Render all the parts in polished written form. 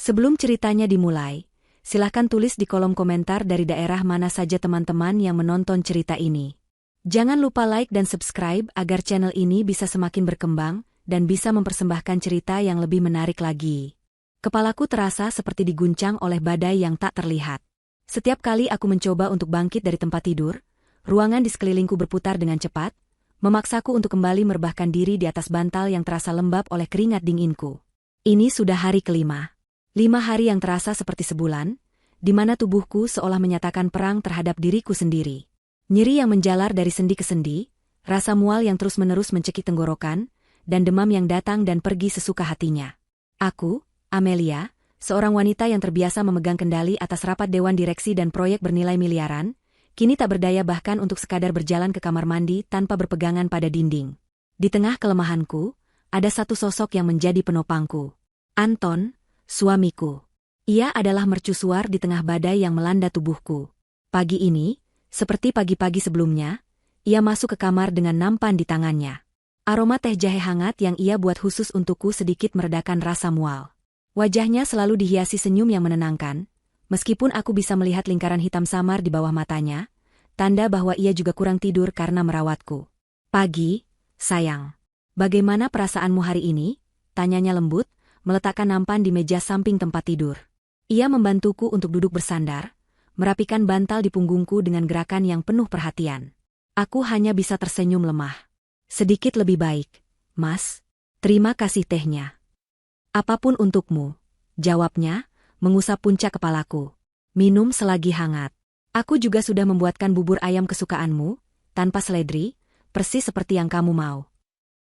Sebelum ceritanya dimulai, silahkan tulis di kolom komentar dari daerah mana saja teman-teman yang menonton cerita ini. Jangan lupa like dan subscribe agar channel ini bisa semakin berkembang dan bisa mempersembahkan cerita yang lebih menarik lagi. Kepalaku terasa seperti diguncang oleh badai yang tak terlihat. Setiap kali aku mencoba untuk bangkit dari tempat tidur, ruangan di sekelilingku berputar dengan cepat, memaksaku untuk kembali merebahkan diri di atas bantal yang terasa lembab oleh keringat dinginku. Ini sudah hari kelima. 5 hari yang terasa seperti sebulan, di mana tubuhku seolah menyatakan perang terhadap diriku sendiri. Nyeri yang menjalar dari sendi ke sendi, rasa mual yang terus-menerus mencekik tenggorokan, dan demam yang datang dan pergi sesuka hatinya. Aku, Amelia, seorang wanita yang terbiasa memegang kendali atas rapat dewan direksi dan proyek bernilai miliaran, kini tak berdaya bahkan untuk sekadar berjalan ke kamar mandi tanpa berpegangan pada dinding. Di tengah kelemahanku, ada satu sosok yang menjadi penopangku. Anton, suamiku. Ia adalah mercusuar di tengah badai yang melanda tubuhku. Pagi ini, seperti pagi-pagi sebelumnya, ia masuk ke kamar dengan nampan di tangannya. Aroma teh jahe hangat yang ia buat khusus untukku sedikit meredakan rasa mual. Wajahnya selalu dihiasi senyum yang menenangkan, meskipun aku bisa melihat lingkaran hitam samar di bawah matanya, tanda bahwa ia juga kurang tidur karena merawatku. Pagi, sayang. Bagaimana perasaanmu hari ini? Tanyanya lembut, meletakkan nampan di meja samping tempat tidur. Ia membantuku untuk duduk bersandar, merapikan bantal di punggungku dengan gerakan yang penuh perhatian. Aku hanya bisa tersenyum lemah. Sedikit lebih baik, Mas. Terima kasih tehnya. Apapun untukmu, jawabnya, mengusap puncak kepalaku. Minum selagi hangat. Aku juga sudah membuatkan bubur ayam kesukaanmu, tanpa seledri, persis seperti yang kamu mau.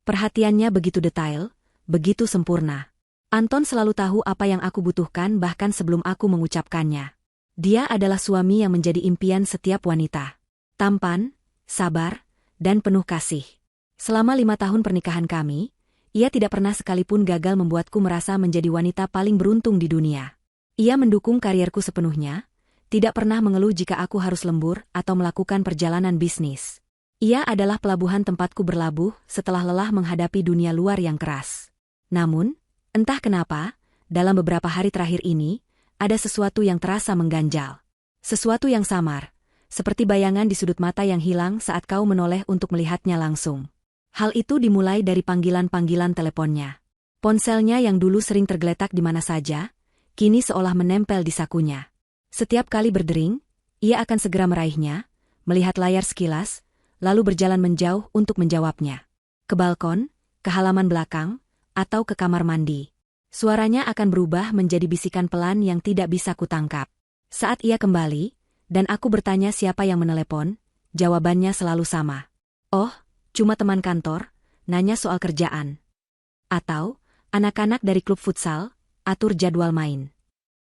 Perhatiannya begitu detail, begitu sempurna. Anton selalu tahu apa yang aku butuhkan bahkan sebelum aku mengucapkannya. Dia adalah suami yang menjadi impian setiap wanita. Tampan, sabar, dan penuh kasih. Selama 5 tahun pernikahan kami, ia tidak pernah sekalipun gagal membuatku merasa menjadi wanita paling beruntung di dunia. Ia mendukung karierku sepenuhnya, tidak pernah mengeluh jika aku harus lembur atau melakukan perjalanan bisnis. Ia adalah pelabuhan tempatku berlabuh setelah lelah menghadapi dunia luar yang keras. Namun, entah kenapa, dalam beberapa hari terakhir ini, ada sesuatu yang terasa mengganjal. Sesuatu yang samar, seperti bayangan di sudut mata yang hilang saat kau menoleh untuk melihatnya langsung. Hal itu dimulai dari panggilan-panggilan teleponnya. Ponselnya yang dulu sering tergeletak di mana saja, kini seolah menempel di sakunya. Setiap kali berdering, ia akan segera meraihnya, melihat layar sekilas, lalu berjalan menjauh untuk menjawabnya. Ke balkon, ke halaman belakang, atau ke kamar mandi. Suaranya akan berubah menjadi bisikan pelan yang tidak bisa kutangkap. Saat ia kembali, dan aku bertanya siapa yang menelepon, jawabannya selalu sama. Oh, cuma teman kantor, nanya soal kerjaan. Atau, anak-anak dari klub futsal, atur jadwal main.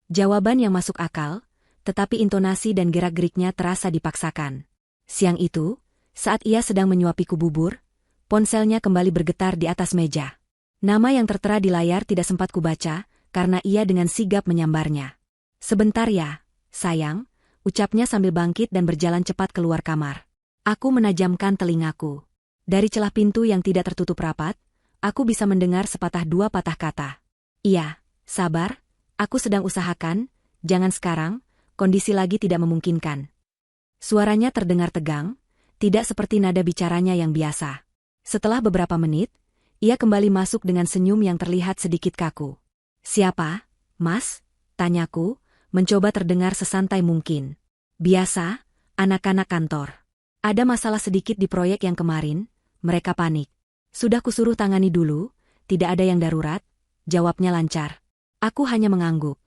Jawaban yang masuk akal, tetapi intonasi dan gerak-geriknya terasa dipaksakan. Siang itu, saat ia sedang menyuapiku bubur, ponselnya kembali bergetar di atas meja. Nama yang tertera di layar tidak sempat kubaca, karena ia dengan sigap menyambarnya. Sebentar ya, sayang, ucapnya sambil bangkit dan berjalan cepat keluar kamar. Aku menajamkan telingaku. Dari celah pintu yang tidak tertutup rapat, aku bisa mendengar sepatah dua patah kata. Iya, sabar, aku sedang usahakan, jangan sekarang, kondisi lagi tidak memungkinkan. Suaranya terdengar tegang, tidak seperti nada bicaranya yang biasa. Setelah beberapa menit, ia kembali masuk dengan senyum yang terlihat sedikit kaku. Siapa, Mas? Tanyaku, mencoba terdengar sesantai mungkin. Biasa, anak-anak kantor. Ada masalah sedikit di proyek yang kemarin, mereka panik. Sudah kusuruh tangani dulu, tidak ada yang darurat, jawabnya lancar. Aku hanya mengangguk,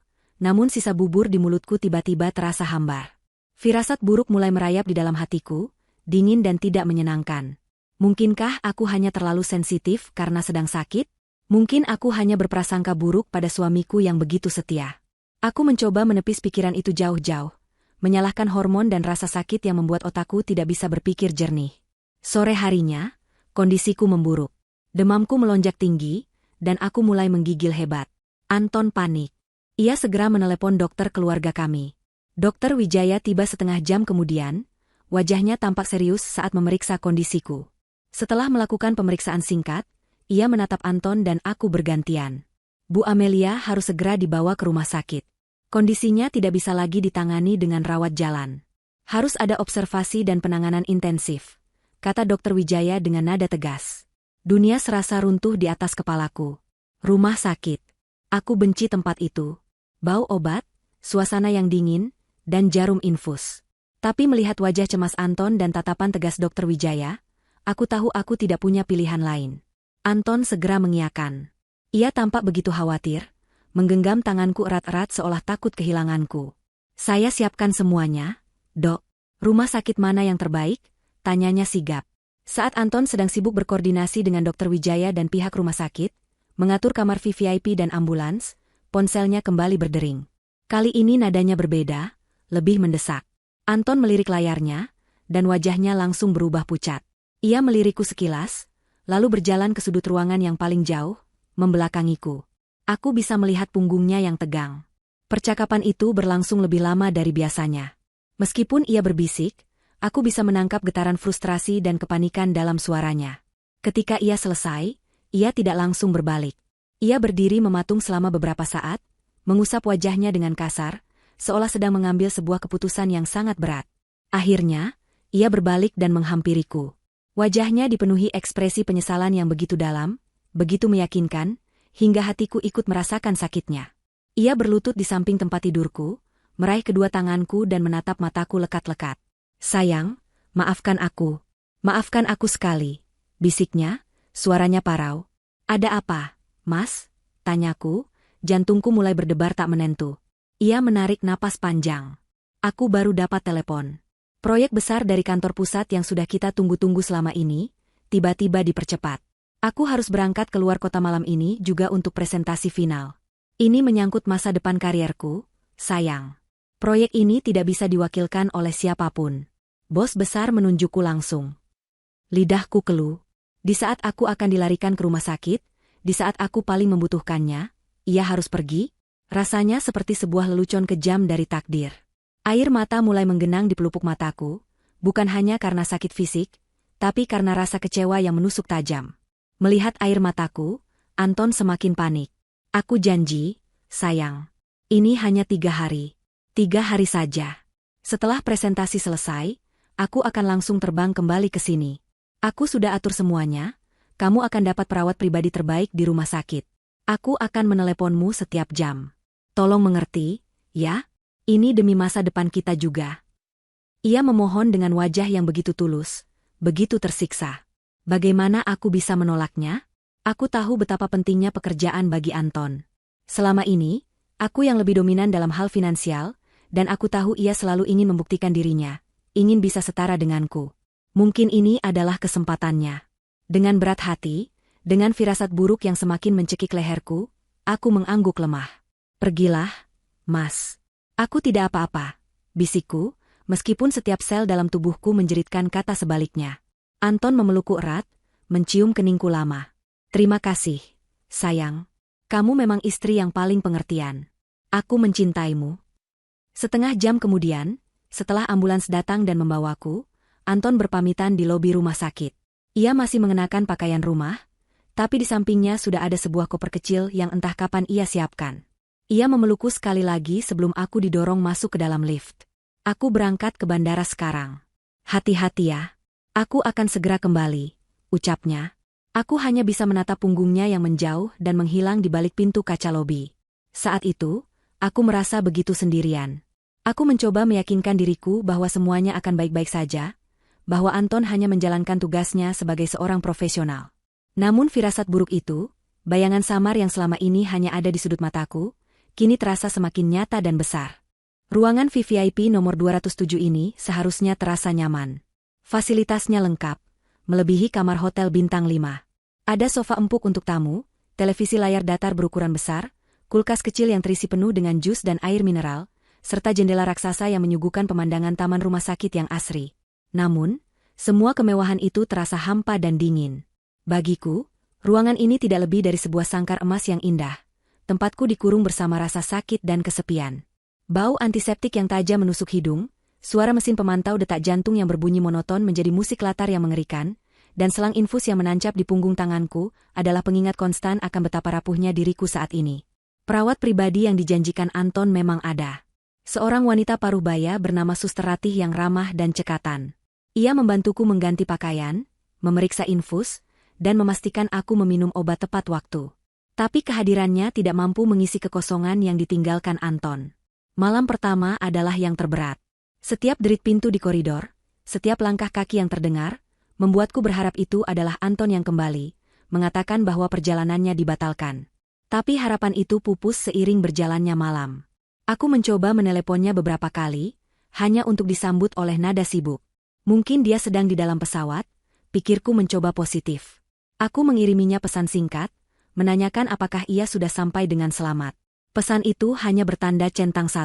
namun sisa bubur di mulutku tiba-tiba terasa hambar. Firasat buruk mulai merayap di dalam hatiku, dingin dan tidak menyenangkan. Mungkinkah aku hanya terlalu sensitif karena sedang sakit? Mungkin aku hanya berprasangka buruk pada suamiku yang begitu setia. Aku mencoba menepis pikiran itu jauh-jauh, menyalahkan hormon dan rasa sakit yang membuat otakku tidak bisa berpikir jernih. Sore harinya, kondisiku memburuk. Demamku melonjak tinggi, dan aku mulai menggigil hebat. Anton panik. Ia segera menelepon dokter keluarga kami. Dokter Wijaya tiba setengah jam kemudian, wajahnya tampak serius saat memeriksa kondisiku. Setelah melakukan pemeriksaan singkat, ia menatap Anton dan aku bergantian. Bu Amelia harus segera dibawa ke rumah sakit. Kondisinya tidak bisa lagi ditangani dengan rawat jalan. Harus ada observasi dan penanganan intensif, kata Dr. Wijaya dengan nada tegas. Dunia serasa runtuh di atas kepalaku. Rumah sakit. Aku benci tempat itu. Bau obat, suasana yang dingin, dan jarum infus. Tapi melihat wajah cemas Anton dan tatapan tegas Dr. Wijaya, aku tahu aku tidak punya pilihan lain. Anton segera mengiyakan. Ia tampak begitu khawatir, menggenggam tanganku erat-erat seolah takut kehilanganku. Saya siapkan semuanya, Dok. Rumah sakit mana yang terbaik? Tanyanya sigap. Saat Anton sedang sibuk berkoordinasi dengan Dr. Wijaya dan pihak rumah sakit, mengatur kamar VVIP dan ambulans, ponselnya kembali berdering. Kali ini nadanya berbeda, lebih mendesak. Anton melirik layarnya, dan wajahnya langsung berubah pucat. Ia melirikku sekilas, lalu berjalan ke sudut ruangan yang paling jauh, membelakangiku. Aku bisa melihat punggungnya yang tegang. Percakapan itu berlangsung lebih lama dari biasanya. Meskipun ia berbisik, aku bisa menangkap getaran frustrasi dan kepanikan dalam suaranya. Ketika ia selesai, ia tidak langsung berbalik. Ia berdiri mematung selama beberapa saat, mengusap wajahnya dengan kasar, seolah sedang mengambil sebuah keputusan yang sangat berat. Akhirnya, ia berbalik dan menghampiriku. Wajahnya dipenuhi ekspresi penyesalan yang begitu dalam, begitu meyakinkan, hingga hatiku ikut merasakan sakitnya. Ia berlutut di samping tempat tidurku, meraih kedua tanganku dan menatap mataku lekat-lekat. Sayang, maafkan aku. Maafkan aku sekali. Bisiknya, suaranya parau. Ada apa, Mas? Tanyaku, jantungku mulai berdebar tak menentu. Ia menarik napas panjang. Aku baru dapat telepon. Proyek besar dari kantor pusat yang sudah kita tunggu-tunggu selama ini, tiba-tiba dipercepat. Aku harus berangkat keluar kota malam ini juga untuk presentasi final. Ini menyangkut masa depan karierku, sayang. Proyek ini tidak bisa diwakilkan oleh siapapun. Bos besar menunjukku langsung. Lidahku keluh. Di saat aku akan dilarikan ke rumah sakit, di saat aku paling membutuhkannya, ia harus pergi. Rasanya seperti sebuah lelucon kejam dari takdir. Air mata mulai menggenang di pelupuk mataku, bukan hanya karena sakit fisik, tapi karena rasa kecewa yang menusuk tajam. Melihat air mataku, Anton semakin panik. Aku janji, sayang. Ini hanya 3 hari. 3 hari saja. Setelah presentasi selesai, aku akan langsung terbang kembali ke sini. Aku sudah atur semuanya, kamu akan dapat perawat pribadi terbaik di rumah sakit. Aku akan meneleponmu setiap jam. Tolong mengerti, ya? Ini demi masa depan kita juga. Ia memohon dengan wajah yang begitu tulus, begitu tersiksa. Bagaimana aku bisa menolaknya? Aku tahu betapa pentingnya pekerjaan bagi Anton. Selama ini, aku yang lebih dominan dalam hal finansial, dan aku tahu ia selalu ingin membuktikan dirinya, ingin bisa setara denganku. Mungkin ini adalah kesempatannya. Dengan berat hati, dengan firasat buruk yang semakin mencekik leherku, aku mengangguk lemah. Pergilah, Mas. Aku tidak apa-apa, bisikku, meskipun setiap sel dalam tubuhku menjeritkan kata sebaliknya. Anton memelukku erat, mencium keningku lama. Terima kasih, sayang. Kamu memang istri yang paling pengertian. Aku mencintaimu. Setengah jam kemudian, setelah ambulans datang dan membawaku, Anton berpamitan di lobi rumah sakit. Ia masih mengenakan pakaian rumah, tapi di sampingnya sudah ada sebuah koper kecil yang entah kapan ia siapkan. Ia memelukku sekali lagi sebelum aku didorong masuk ke dalam lift. Aku berangkat ke bandara sekarang. Hati-hati ya. Aku akan segera kembali, ucapnya. Aku hanya bisa menatap punggungnya yang menjauh dan menghilang di balik pintu kaca lobi. Saat itu, aku merasa begitu sendirian. Aku mencoba meyakinkan diriku bahwa semuanya akan baik-baik saja, bahwa Anton hanya menjalankan tugasnya sebagai seorang profesional. Namun firasat buruk itu, bayangan samar yang selama ini hanya ada di sudut mataku, kini terasa semakin nyata dan besar. Ruangan VVIP nomor 207 ini seharusnya terasa nyaman. Fasilitasnya lengkap, melebihi kamar hotel bintang 5. Ada sofa empuk untuk tamu, televisi layar datar berukuran besar, kulkas kecil yang terisi penuh dengan jus dan air mineral, serta jendela raksasa yang menyuguhkan pemandangan taman rumah sakit yang asri. Namun, semua kemewahan itu terasa hampa dan dingin. Bagiku, ruangan ini tidak lebih dari sebuah sangkar emas yang indah. Tempatku dikurung bersama rasa sakit dan kesepian. Bau antiseptik yang tajam menusuk hidung, suara mesin pemantau detak jantung yang berbunyi monoton menjadi musik latar yang mengerikan, dan selang infus yang menancap di punggung tanganku adalah pengingat konstan akan betapa rapuhnya diriku saat ini. Perawat pribadi yang dijanjikan Anton memang ada. Seorang wanita paruh-baya bernama Suster Ratih yang ramah dan cekatan. Ia membantuku mengganti pakaian, memeriksa infus, dan memastikan aku meminum obat tepat waktu. Tapi kehadirannya tidak mampu mengisi kekosongan yang ditinggalkan Anton. Malam pertama adalah yang terberat. Setiap derit pintu di koridor, setiap langkah kaki yang terdengar, membuatku berharap itu adalah Anton yang kembali, mengatakan bahwa perjalanannya dibatalkan. Tapi harapan itu pupus seiring berjalannya malam. Aku mencoba meneleponnya beberapa kali, hanya untuk disambut oleh nada sibuk. Mungkin dia sedang di dalam pesawat, pikirku mencoba positif. Aku mengiriminya pesan singkat, menanyakan apakah ia sudah sampai dengan selamat. Pesan itu hanya bertanda centang 1.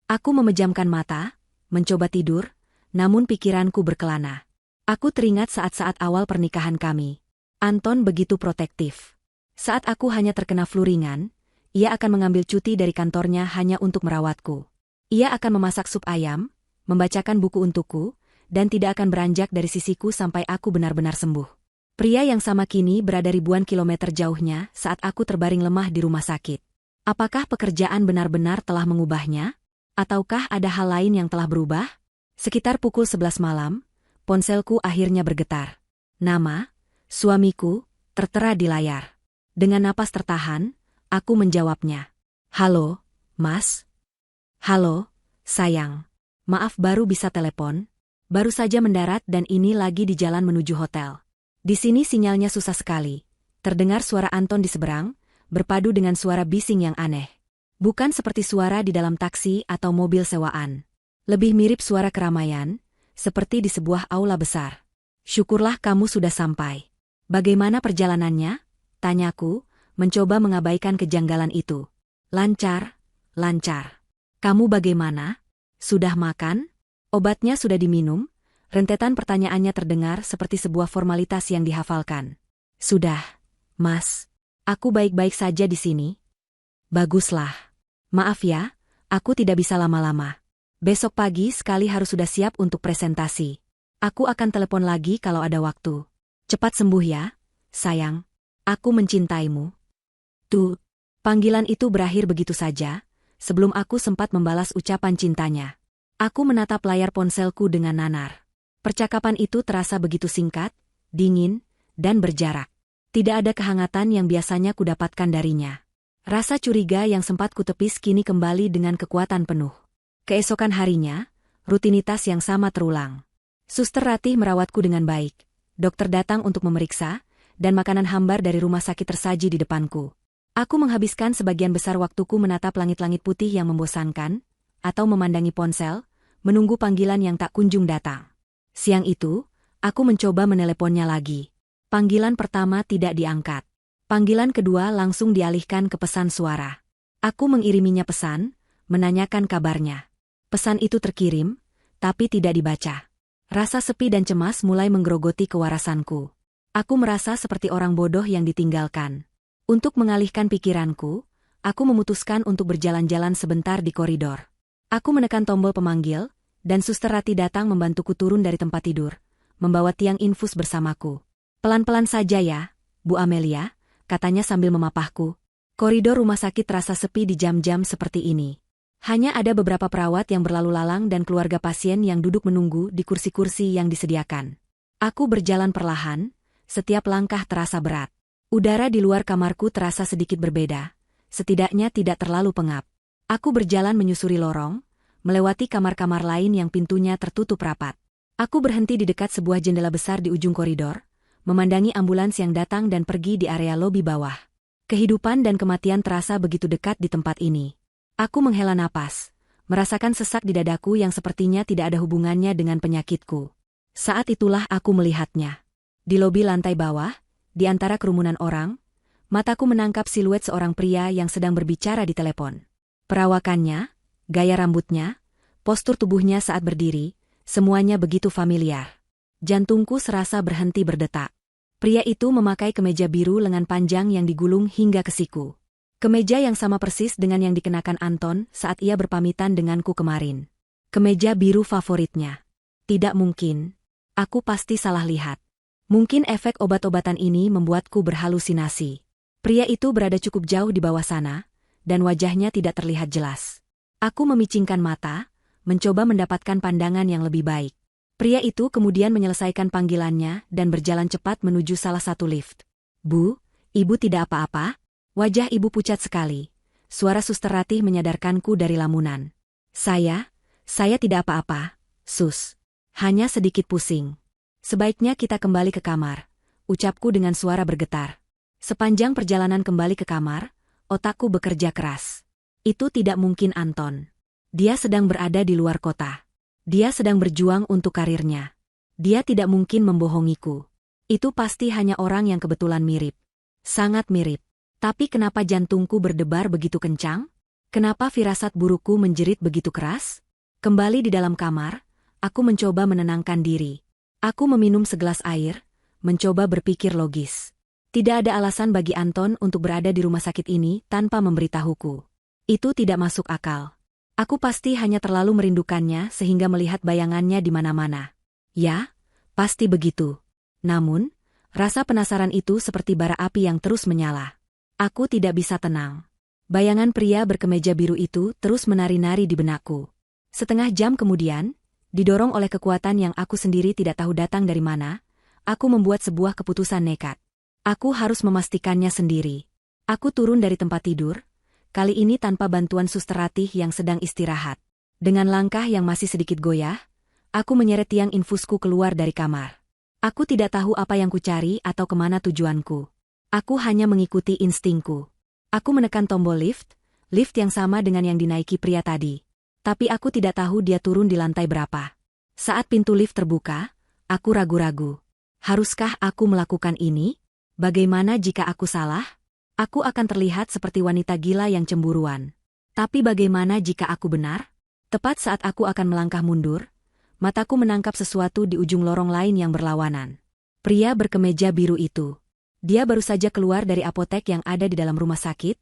Aku memejamkan mata, mencoba tidur, namun pikiranku berkelana. Aku teringat saat-saat awal pernikahan kami. Anton begitu protektif. Saat aku hanya terkena flu ringan, ia akan mengambil cuti dari kantornya hanya untuk merawatku. Ia akan memasak sup ayam, membacakan buku untukku, dan tidak akan beranjak dari sisiku sampai aku benar-benar sembuh. Pria yang sama kini berada ribuan kilometer jauhnya saat aku terbaring lemah di rumah sakit. Apakah pekerjaan benar-benar telah mengubahnya? Ataukah ada hal lain yang telah berubah? Sekitar pukul 11 malam, ponselku akhirnya bergetar. Nama, suamiku, tertera di layar. Dengan napas tertahan, aku menjawabnya. Halo, Mas? Halo, sayang. Maaf baru bisa telepon. Baru saja mendarat dan ini lagi di jalan menuju hotel. Di sini sinyalnya susah sekali. Terdengar suara Anton di seberang, berpadu dengan suara bising yang aneh. Bukan seperti suara di dalam taksi atau mobil sewaan. Lebih mirip suara keramaian, seperti di sebuah aula besar. Syukurlah kamu sudah sampai. Bagaimana perjalanannya? Tanyaku, mencoba mengabaikan kejanggalan itu. Lancar, lancar. Kamu bagaimana? Sudah makan? Obatnya sudah diminum? Rentetan pertanyaannya terdengar seperti sebuah formalitas yang dihafalkan. Sudah, Mas. Aku baik-baik saja di sini. Baguslah. Maaf ya, aku tidak bisa lama-lama. Besok pagi sekali harus sudah siap untuk presentasi. Aku akan telepon lagi kalau ada waktu. Cepat sembuh ya, sayang. Aku mencintaimu. Tuh, panggilan itu berakhir begitu saja, sebelum aku sempat membalas ucapan cintanya. Aku menatap layar ponselku dengan nanar. Percakapan itu terasa begitu singkat, dingin, dan berjarak. Tidak ada kehangatan yang biasanya kudapatkan darinya. Rasa curiga yang sempat kutepis kini kembali dengan kekuatan penuh. Keesokan harinya, rutinitas yang sama terulang. Suster Ratih merawatku dengan baik. Dokter datang untuk memeriksa, dan makanan hambar dari rumah sakit tersaji di depanku. Aku menghabiskan sebagian besar waktuku menatap langit-langit putih yang membosankan, atau memandangi ponsel, menunggu panggilan yang tak kunjung datang. Siang itu, aku mencoba meneleponnya lagi. Panggilan pertama tidak diangkat. Panggilan kedua langsung dialihkan ke pesan suara. Aku mengiriminya pesan, menanyakan kabarnya. Pesan itu terkirim, tapi tidak dibaca. Rasa sepi dan cemas mulai menggerogoti kewarasanku. Aku merasa seperti orang bodoh yang ditinggalkan. Untuk mengalihkan pikiranku, aku memutuskan untuk berjalan-jalan sebentar di koridor. Aku menekan tombol pemanggil, dan Suster Ratih datang membantuku turun dari tempat tidur, membawa tiang infus bersamaku. Pelan-pelan saja ya, Bu Amelia, katanya sambil memapahku. Koridor rumah sakit terasa sepi di jam-jam seperti ini. Hanya ada beberapa perawat yang berlalu lalang dan keluarga pasien yang duduk menunggu di kursi-kursi yang disediakan. Aku berjalan perlahan, setiap langkah terasa berat. Udara di luar kamarku terasa sedikit berbeda, setidaknya tidak terlalu pengap. Aku berjalan menyusuri lorong, melewati kamar-kamar lain yang pintunya tertutup rapat. Aku berhenti di dekat sebuah jendela besar di ujung koridor, memandangi ambulans yang datang dan pergi di area lobi bawah. Kehidupan dan kematian terasa begitu dekat di tempat ini. Aku menghela napas, merasakan sesak di dadaku yang sepertinya tidak ada hubungannya dengan penyakitku. Saat itulah aku melihatnya. Di lobi lantai bawah, di antara kerumunan orang, mataku menangkap siluet seorang pria yang sedang berbicara di telepon. Perawakannya, gaya rambutnya, postur tubuhnya saat berdiri, semuanya begitu familiar. Jantungku serasa berhenti berdetak. Pria itu memakai kemeja biru lengan panjang yang digulung hingga ke siku. Kemeja yang sama persis dengan yang dikenakan Anton saat ia berpamitan denganku kemarin. Kemeja biru favoritnya. Tidak mungkin. Aku pasti salah lihat. Mungkin efek obat-obatan ini membuatku berhalusinasi. Pria itu berada cukup jauh di bawah sana, dan wajahnya tidak terlihat jelas. Aku memicingkan mata, mencoba mendapatkan pandangan yang lebih baik. Pria itu kemudian menyelesaikan panggilannya dan berjalan cepat menuju salah satu lift. "Bu, ibu tidak apa-apa?" Wajah ibu pucat sekali. Suara suster Ratih menyadarkanku dari lamunan. Saya tidak apa-apa, Sus. Hanya sedikit pusing. "Sebaiknya kita kembali ke kamar," ucapku dengan suara bergetar. Sepanjang perjalanan kembali ke kamar, otakku bekerja keras. Itu tidak mungkin Anton. Dia sedang berada di luar kota. Dia sedang berjuang untuk karirnya. Dia tidak mungkin membohongiku. Itu pasti hanya orang yang kebetulan mirip. Sangat mirip. Tapi kenapa jantungku berdebar begitu kencang? Kenapa firasat burukku menjerit begitu keras? Kembali di dalam kamar, aku mencoba menenangkan diri. Aku meminum segelas air, mencoba berpikir logis. Tidak ada alasan bagi Anton untuk berada di rumah sakit ini tanpa memberitahuku. Itu tidak masuk akal. Aku pasti hanya terlalu merindukannya sehingga melihat bayangannya di mana-mana. Ya, pasti begitu. Namun, rasa penasaran itu seperti bara api yang terus menyala. Aku tidak bisa tenang. Bayangan pria berkemeja biru itu terus menari-nari di benakku. Setengah jam kemudian, didorong oleh kekuatan yang aku sendiri tidak tahu datang dari mana, aku membuat sebuah keputusan nekat. Aku harus memastikannya sendiri. Aku turun dari tempat tidur, kali ini tanpa bantuan suster Ratih yang sedang istirahat. Dengan langkah yang masih sedikit goyah, aku menyeret tiang infusku keluar dari kamar. Aku tidak tahu apa yang kucari atau kemana tujuanku. Aku hanya mengikuti instingku. Aku menekan tombol lift yang sama dengan yang dinaiki pria tadi. Tapi aku tidak tahu dia turun di lantai berapa. Saat pintu lift terbuka, aku ragu-ragu. Haruskah aku melakukan ini? Bagaimana jika aku salah? Aku akan terlihat seperti wanita gila yang cemburuan. Tapi bagaimana jika aku benar? Tepat saat aku akan melangkah mundur, mataku menangkap sesuatu di ujung lorong lain yang berlawanan. Pria berkemeja biru itu. Dia baru saja keluar dari apotek yang ada di dalam rumah sakit,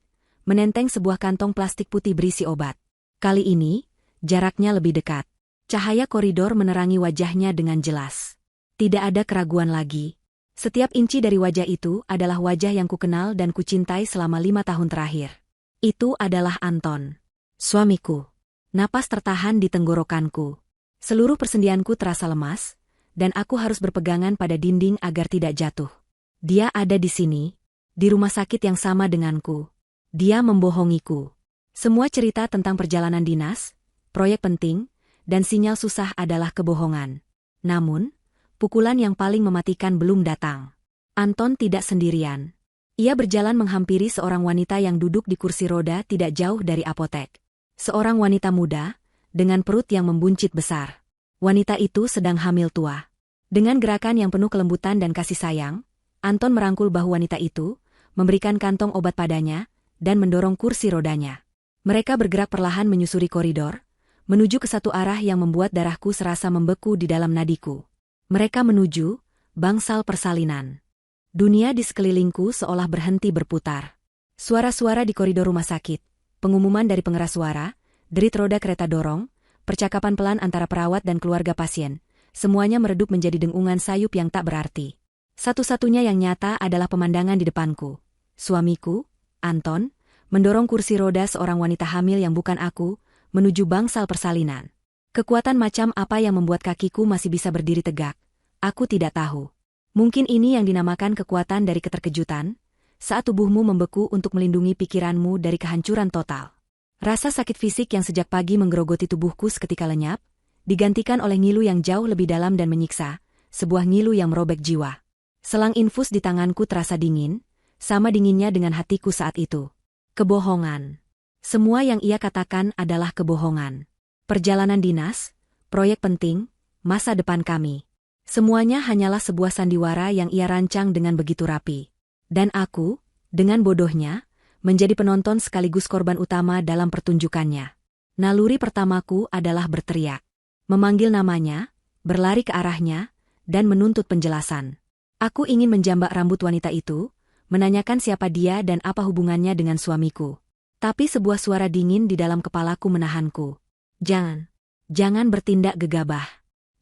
menenteng sebuah kantong plastik putih berisi obat. Kali ini, jaraknya lebih dekat. Cahaya koridor menerangi wajahnya dengan jelas. Tidak ada keraguan lagi. Setiap inci dari wajah itu adalah wajah yang kukenal dan kucintai selama 5 tahun terakhir. Itu adalah Anton. Suamiku. Napas tertahan di tenggorokanku. Seluruh persendianku terasa lemas, dan aku harus berpegangan pada dinding agar tidak jatuh. Dia ada di sini, di rumah sakit yang sama denganku. Dia membohongiku. Semua cerita tentang perjalanan dinas, proyek penting, dan sinyal susah adalah kebohongan. Namun, pukulan yang paling mematikan belum datang. Anton tidak sendirian. Ia berjalan menghampiri seorang wanita yang duduk di kursi roda tidak jauh dari apotek. Seorang wanita muda, dengan perut yang membuncit besar. Wanita itu sedang hamil tua. Dengan gerakan yang penuh kelembutan dan kasih sayang, Anton merangkul bahu wanita itu, memberikan kantong obat padanya, dan mendorong kursi rodanya. Mereka bergerak perlahan menyusuri koridor, menuju ke satu arah yang membuat darahku serasa membeku di dalam nadiku. Mereka menuju bangsal persalinan. Dunia di sekelilingku seolah berhenti berputar. Suara-suara di koridor rumah sakit, pengumuman dari pengeras suara, derit roda kereta dorong, percakapan pelan antara perawat dan keluarga pasien, semuanya meredup menjadi dengungan sayup yang tak berarti. Satu-satunya yang nyata adalah pemandangan di depanku. Suamiku, Anton, mendorong kursi roda seorang wanita hamil yang bukan aku, menuju bangsal persalinan. Kekuatan macam apa yang membuat kakiku masih bisa berdiri tegak? Aku tidak tahu. Mungkin ini yang dinamakan kekuatan dari keterkejutan, saat tubuhmu membeku untuk melindungi pikiranmu dari kehancuran total. Rasa sakit fisik yang sejak pagi menggerogoti tubuhku seketika lenyap, digantikan oleh ngilu yang jauh lebih dalam dan menyiksa, sebuah ngilu yang merobek jiwa. Selang infus di tanganku terasa dingin, sama dinginnya dengan hatiku saat itu. Kebohongan. Semua yang ia katakan adalah kebohongan. Perjalanan dinas, proyek penting, masa depan kami. Semuanya hanyalah sebuah sandiwara yang ia rancang dengan begitu rapi. Dan aku, dengan bodohnya, menjadi penonton sekaligus korban utama dalam pertunjukannya. Naluri pertamaku adalah berteriak, memanggil namanya, berlari ke arahnya, dan menuntut penjelasan. Aku ingin menjambak rambut wanita itu, menanyakan siapa dia dan apa hubungannya dengan suamiku. Tapi sebuah suara dingin di dalam kepalaku menahanku. Jangan bertindak gegabah.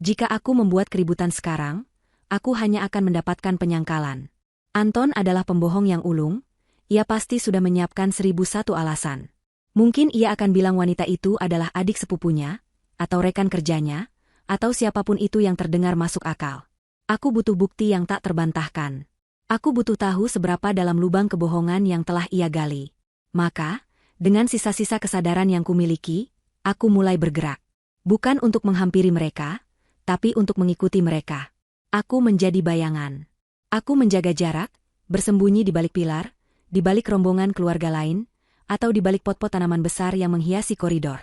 Jika aku membuat keributan sekarang, aku hanya akan mendapatkan penyangkalan. Anton adalah pembohong yang ulung, ia pasti sudah menyiapkan 1001 alasan. Mungkin ia akan bilang wanita itu adalah adik sepupunya, atau rekan kerjanya, atau siapapun itu yang terdengar masuk akal. Aku butuh bukti yang tak terbantahkan. Aku butuh tahu seberapa dalam lubang kebohongan yang telah ia gali. Maka, dengan sisa-sisa kesadaran yang kumiliki, aku mulai bergerak. Bukan untuk menghampiri mereka, tapi untuk mengikuti mereka. Aku menjadi bayangan. Aku menjaga jarak, bersembunyi di balik pilar, di balik rombongan keluarga lain, atau di balik pot-pot tanaman besar yang menghiasi koridor.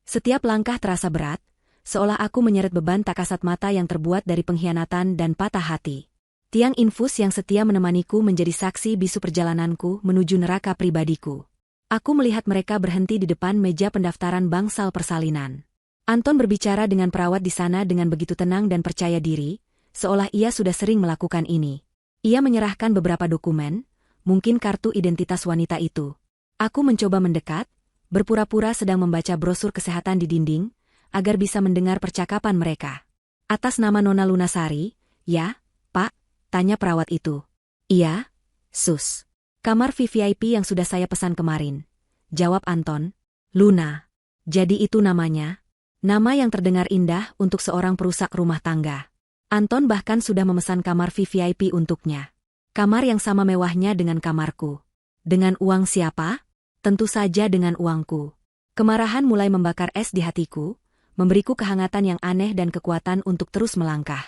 Setiap langkah terasa berat, seolah aku menyeret beban tak kasat mata yang terbuat dari pengkhianatan dan patah hati. Tiang infus yang setia menemaniku menjadi saksi bisu perjalananku menuju neraka pribadiku. Aku melihat mereka berhenti di depan meja pendaftaran bangsal persalinan. Anton berbicara dengan perawat di sana dengan begitu tenang dan percaya diri, seolah ia sudah sering melakukan ini. Ia menyerahkan beberapa dokumen, mungkin kartu identitas wanita itu. Aku mencoba mendekat, berpura-pura sedang membaca brosur kesehatan di dinding, agar bisa mendengar percakapan mereka. Atas nama Nona Lunasari, ya, Pak, tanya perawat itu. Iya, Sus. Kamar VVIP yang sudah saya pesan kemarin. Jawab Anton. Luna. Jadi itu namanya? Nama yang terdengar indah untuk seorang perusak rumah tangga. Anton bahkan sudah memesan kamar VVIP untuknya. Kamar yang sama mewahnya dengan kamarku. Dengan uang siapa? Tentu saja dengan uangku. Kemarahan mulai membakar es di hatiku, memberiku kehangatan yang aneh dan kekuatan untuk terus melangkah.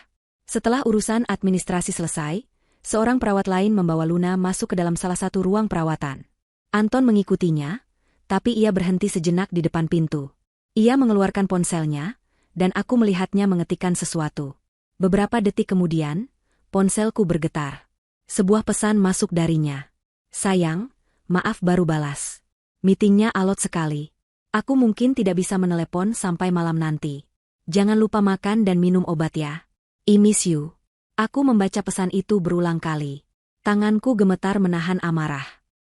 Setelah urusan administrasi selesai, seorang perawat lain membawa Luna masuk ke dalam salah satu ruang perawatan. Anton mengikutinya, tapi ia berhenti sejenak di depan pintu. Ia mengeluarkan ponselnya, dan aku melihatnya mengetikkan sesuatu. Beberapa detik kemudian, ponselku bergetar. Sebuah pesan masuk darinya. Sayang, maaf baru balas. Meetingnya alot sekali. Aku mungkin tidak bisa menelepon sampai malam nanti. Jangan lupa makan dan minum obat ya. I miss you. Aku membaca pesan itu berulang kali. Tanganku gemetar menahan amarah.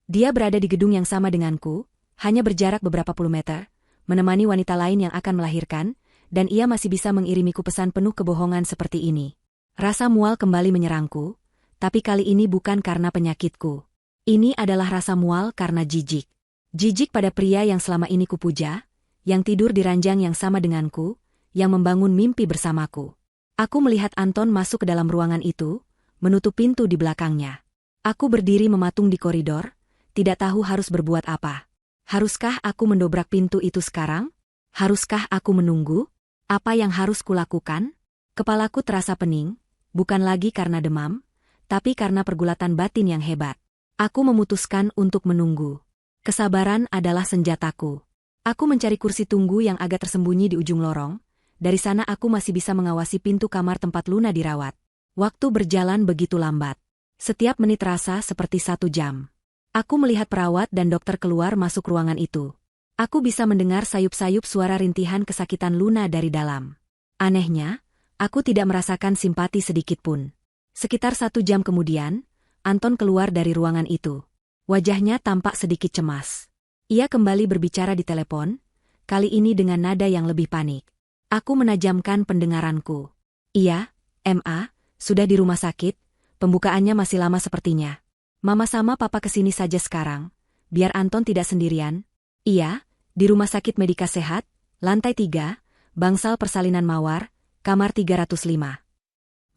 Dia berada di gedung yang sama denganku, hanya berjarak beberapa puluh meter, menemani wanita lain yang akan melahirkan, dan ia masih bisa mengirimiku pesan penuh kebohongan seperti ini. Rasa mual kembali menyerangku, tapi kali ini bukan karena penyakitku. Ini adalah rasa mual karena jijik. Jijik pada pria yang selama ini kupuja, yang tidur di ranjang yang sama denganku, yang membangun mimpi bersamaku. Aku melihat Anton masuk ke dalam ruangan itu, menutup pintu di belakangnya. Aku berdiri mematung di koridor, tidak tahu harus berbuat apa. Haruskah aku mendobrak pintu itu sekarang? Haruskah aku menunggu? Apa yang harus kulakukan? Kepalaku terasa pening, bukan lagi karena demam, tapi karena pergulatan batin yang hebat. Aku memutuskan untuk menunggu. Kesabaran adalah senjataku. Aku mencari kursi tunggu yang agak tersembunyi di ujung lorong. Dari sana aku masih bisa mengawasi pintu kamar tempat Luna dirawat. Waktu berjalan begitu lambat. Setiap menit terasa seperti 1 jam. Aku melihat perawat dan dokter keluar masuk ruangan itu. Aku bisa mendengar sayup-sayup suara rintihan kesakitan Luna dari dalam. Anehnya, aku tidak merasakan simpati sedikitpun. Sekitar 1 jam kemudian, Anton keluar dari ruangan itu. Wajahnya tampak sedikit cemas. Ia kembali berbicara di telepon, kali ini dengan nada yang lebih panik. Aku menajamkan pendengaranku. Iya, MA, sudah di rumah sakit, pembukaannya masih lama sepertinya. Mama sama papa kesini saja sekarang, biar Anton tidak sendirian. Iya, di rumah sakit Medika Sehat, lantai 3, bangsal persalinan Mawar, kamar 305.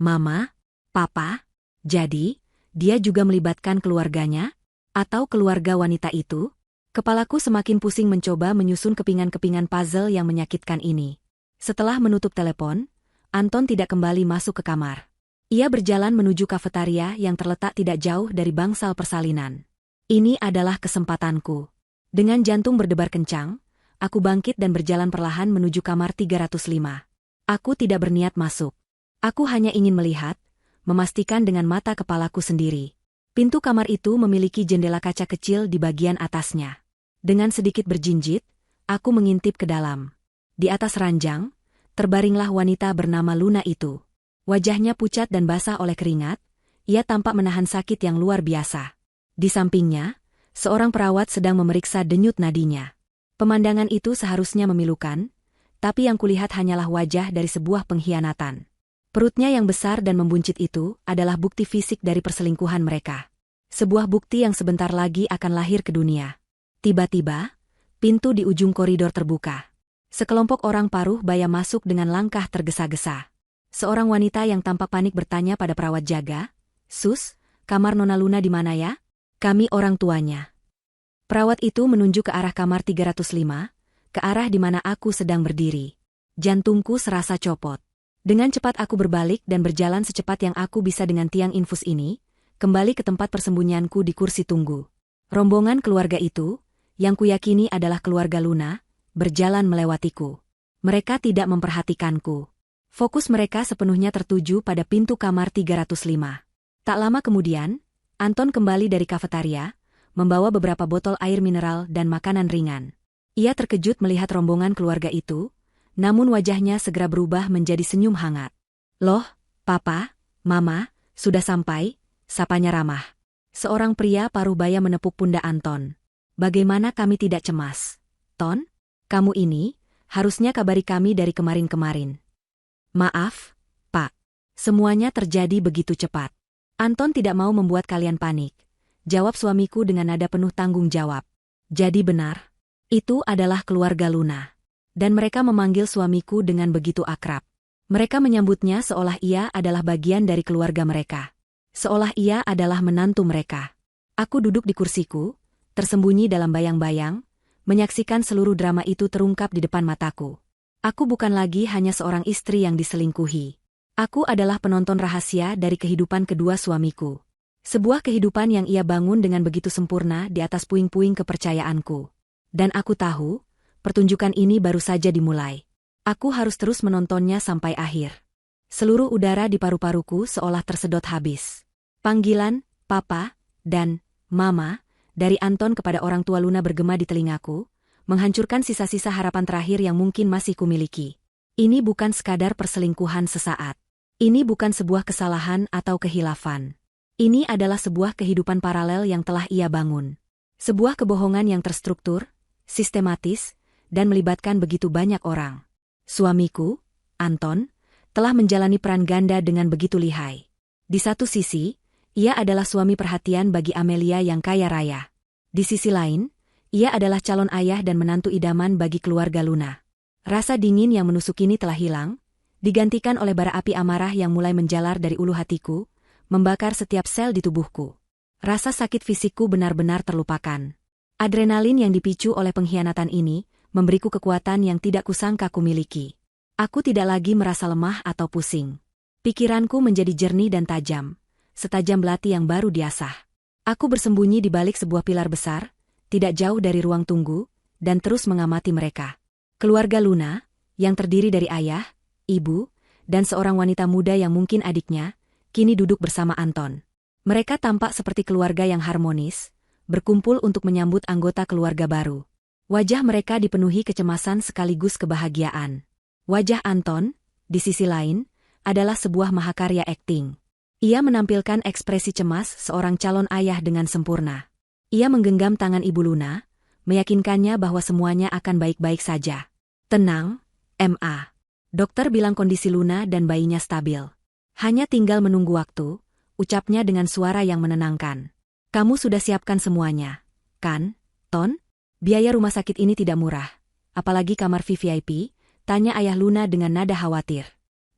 Mama, papa, jadi, dia juga melibatkan keluarganya? Atau keluarga wanita itu? Kepalaku semakin pusing mencoba menyusun kepingan-kepingan puzzle yang menyakitkan ini. Setelah menutup telepon, Anton tidak kembali masuk ke kamar. Ia berjalan menuju kafetaria yang terletak tidak jauh dari bangsal persalinan. Ini adalah kesempatanku. Dengan jantung berdebar kencang, aku bangkit dan berjalan perlahan menuju kamar 305. Aku tidak berniat masuk. Aku hanya ingin melihat, memastikan dengan mata kepalaku sendiri. Pintu kamar itu memiliki jendela kaca kecil di bagian atasnya. Dengan sedikit berjinjit, aku mengintip ke dalam. Di atas ranjang, terbaringlah wanita bernama Luna itu. Wajahnya pucat dan basah oleh keringat, ia tampak menahan sakit yang luar biasa. Di sampingnya, seorang perawat sedang memeriksa denyut nadinya. Pemandangan itu seharusnya memilukan, tapi yang kulihat hanyalah wajah dari sebuah pengkhianatan. Perutnya yang besar dan membuncit itu adalah bukti fisik dari perselingkuhan mereka. Sebuah bukti yang sebentar lagi akan lahir ke dunia. Tiba-tiba, pintu di ujung koridor terbuka. Sekelompok orang paruh baya masuk dengan langkah tergesa-gesa. Seorang wanita yang tampak panik bertanya pada perawat jaga, "Sus, kamar Nona Luna di mana ya? Kami orang tuanya." Perawat itu menunjuk ke arah kamar 305, ke arah di mana aku sedang berdiri. Jantungku serasa copot. Dengan cepat aku berbalik dan berjalan secepat yang aku bisa dengan tiang infus ini, kembali ke tempat persembunyianku di kursi tunggu. Rombongan keluarga itu, yang kuyakini adalah keluarga Luna, berjalan melewatiku. Mereka tidak memperhatikanku. Fokus mereka sepenuhnya tertuju pada pintu kamar 305. Tak lama kemudian, Anton kembali dari kafetaria, membawa beberapa botol air mineral dan makanan ringan. Ia terkejut melihat rombongan keluarga itu, namun wajahnya segera berubah menjadi senyum hangat. "Loh, Papa, Mama, sudah sampai," sapanya ramah. Seorang pria paruh baya menepuk pundak Anton. "Bagaimana kami tidak cemas? Ton, kamu ini, harusnya kabari kami dari kemarin-kemarin." "Maaf, Pak. Semuanya terjadi begitu cepat." "Anton tidak mau membuat kalian panik," jawab suamiku dengan nada penuh tanggung jawab. "Jadi benar. Itu adalah keluarga Luna." Dan mereka memanggil suamiku dengan begitu akrab. Mereka menyambutnya seolah ia adalah bagian dari keluarga mereka. Seolah ia adalah menantu mereka. Aku duduk di kursiku, tersembunyi dalam bayang-bayang, menyaksikan seluruh drama itu terungkap di depan mataku. Aku bukan lagi hanya seorang istri yang diselingkuhi. Aku adalah penonton rahasia dari kehidupan kedua suamiku. Sebuah kehidupan yang ia bangun dengan begitu sempurna di atas puing-puing kepercayaanku. Dan aku tahu, pertunjukan ini baru saja dimulai. Aku harus terus menontonnya sampai akhir. Seluruh udara di paru-paruku seolah tersedot habis. Panggilan, Papa, dan Mama, dari Anton kepada orang tua Luna bergema di telingaku, menghancurkan sisa-sisa harapan terakhir yang mungkin masih kumiliki. Ini bukan sekadar perselingkuhan sesaat. Ini bukan sebuah kesalahan atau kehilafan. Ini adalah sebuah kehidupan paralel yang telah ia bangun. Sebuah kebohongan yang terstruktur, sistematis, dan melibatkan begitu banyak orang. Suamiku, Anton, telah menjalani peran ganda dengan begitu lihai. Di satu sisi, ia adalah suami perhatian bagi Amelia yang kaya raya. Di sisi lain, ia adalah calon ayah dan menantu idaman bagi keluarga Luna. Rasa dingin yang menusuk ini telah hilang, digantikan oleh bara api amarah yang mulai menjalar dari ulu hatiku, membakar setiap sel di tubuhku. Rasa sakit fisikku benar-benar terlupakan. Adrenalin yang dipicu oleh pengkhianatan ini, memberiku kekuatan yang tidak kusangka kumiliki. Aku tidak lagi merasa lemah atau pusing. Pikiranku menjadi jernih dan tajam, setajam belati yang baru diasah. Aku bersembunyi di balik sebuah pilar besar, tidak jauh dari ruang tunggu, dan terus mengamati mereka. Keluarga Luna, yang terdiri dari ayah, ibu, dan seorang wanita muda yang mungkin adiknya, kini duduk bersama Anton. Mereka tampak seperti keluarga yang harmonis, berkumpul untuk menyambut anggota keluarga baru. Wajah mereka dipenuhi kecemasan sekaligus kebahagiaan. Wajah Anton, di sisi lain, adalah sebuah mahakarya akting. Ia menampilkan ekspresi cemas seorang calon ayah dengan sempurna. Ia menggenggam tangan Ibu Luna, meyakinkannya bahwa semuanya akan baik-baik saja. "Tenang, Ma. Dokter bilang kondisi Luna dan bayinya stabil. Hanya tinggal menunggu waktu," ucapnya dengan suara yang menenangkan. "Kamu sudah siapkan semuanya, kan, Ton? Biaya rumah sakit ini tidak murah. Apalagi kamar VVIP, tanya ayah Luna dengan nada khawatir.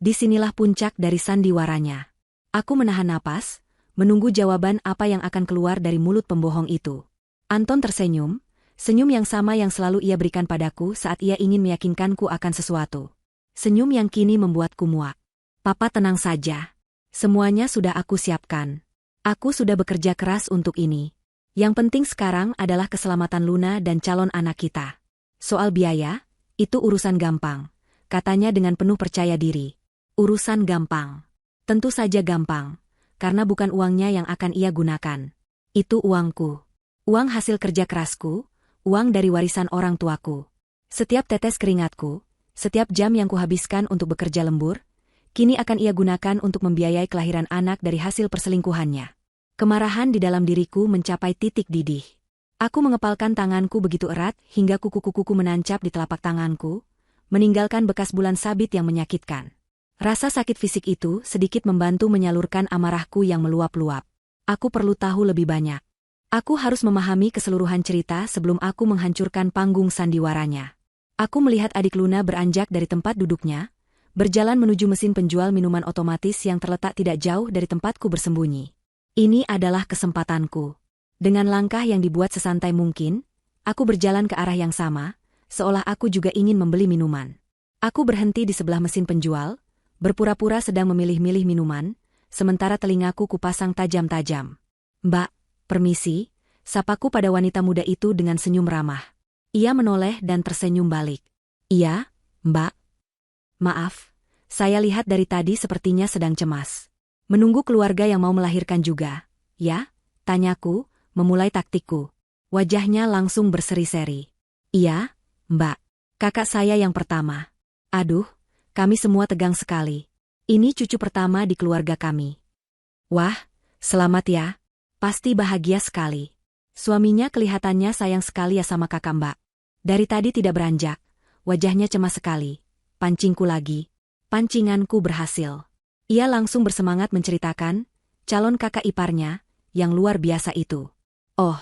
Disinilah puncak dari sandiwaranya. Aku menahan napas, menunggu jawaban apa yang akan keluar dari mulut pembohong itu. Anton tersenyum, senyum yang sama yang selalu ia berikan padaku saat ia ingin meyakinkanku akan sesuatu. Senyum yang kini membuatku muak. "Papa tenang saja. Semuanya sudah aku siapkan. Aku sudah bekerja keras untuk ini. Yang penting sekarang adalah keselamatan Luna dan calon anak kita. Soal biaya, itu urusan gampang," katanya dengan penuh percaya diri. "Urusan gampang. Tentu saja gampang, karena bukan uangnya yang akan ia gunakan. Itu uangku. Uang hasil kerja kerasku, uang dari warisan orang tuaku. Setiap tetes keringatku, setiap jam yang kuhabiskan untuk bekerja lembur, kini akan ia gunakan untuk membiayai kelahiran anak dari hasil perselingkuhannya." Kemarahan di dalam diriku mencapai titik didih. Aku mengepalkan tanganku begitu erat hingga kuku-kukuku menancap di telapak tanganku, meninggalkan bekas bulan sabit yang menyakitkan. Rasa sakit fisik itu sedikit membantu menyalurkan amarahku yang meluap-luap. Aku perlu tahu lebih banyak. Aku harus memahami keseluruhan cerita sebelum aku menghancurkan panggung sandiwaranya. Aku melihat adik Luna beranjak dari tempat duduknya, berjalan menuju mesin penjual minuman otomatis yang terletak tidak jauh dari tempatku bersembunyi. Ini adalah kesempatanku. Dengan langkah yang dibuat sesantai mungkin, aku berjalan ke arah yang sama, seolah aku juga ingin membeli minuman. Aku berhenti di sebelah mesin penjual, berpura-pura sedang memilih-milih minuman, sementara telingaku kupasang tajam-tajam. "Mbak, permisi," sapaku pada wanita muda itu dengan senyum ramah. Ia menoleh dan tersenyum balik. "Iya, Mbak. Maaf, saya lihat dari tadi sepertinya sedang cemas. Menunggu keluarga yang mau melahirkan juga, ya?" Tanyaku, memulai taktikku. Wajahnya langsung berseri-seri. "Iya, Mbak. Kakak saya yang pertama." Aduh, kami semua tegang sekali. Ini cucu pertama di keluarga kami. "Wah, selamat ya. Pasti bahagia sekali." Suaminya kelihatannya sayang sekali ya sama kakak Mbak. Dari tadi tidak beranjak, wajahnya cemas sekali. Pancingku lagi. Pancinganku berhasil. Ia langsung bersemangat menceritakan calon kakak iparnya yang luar biasa itu. "Oh,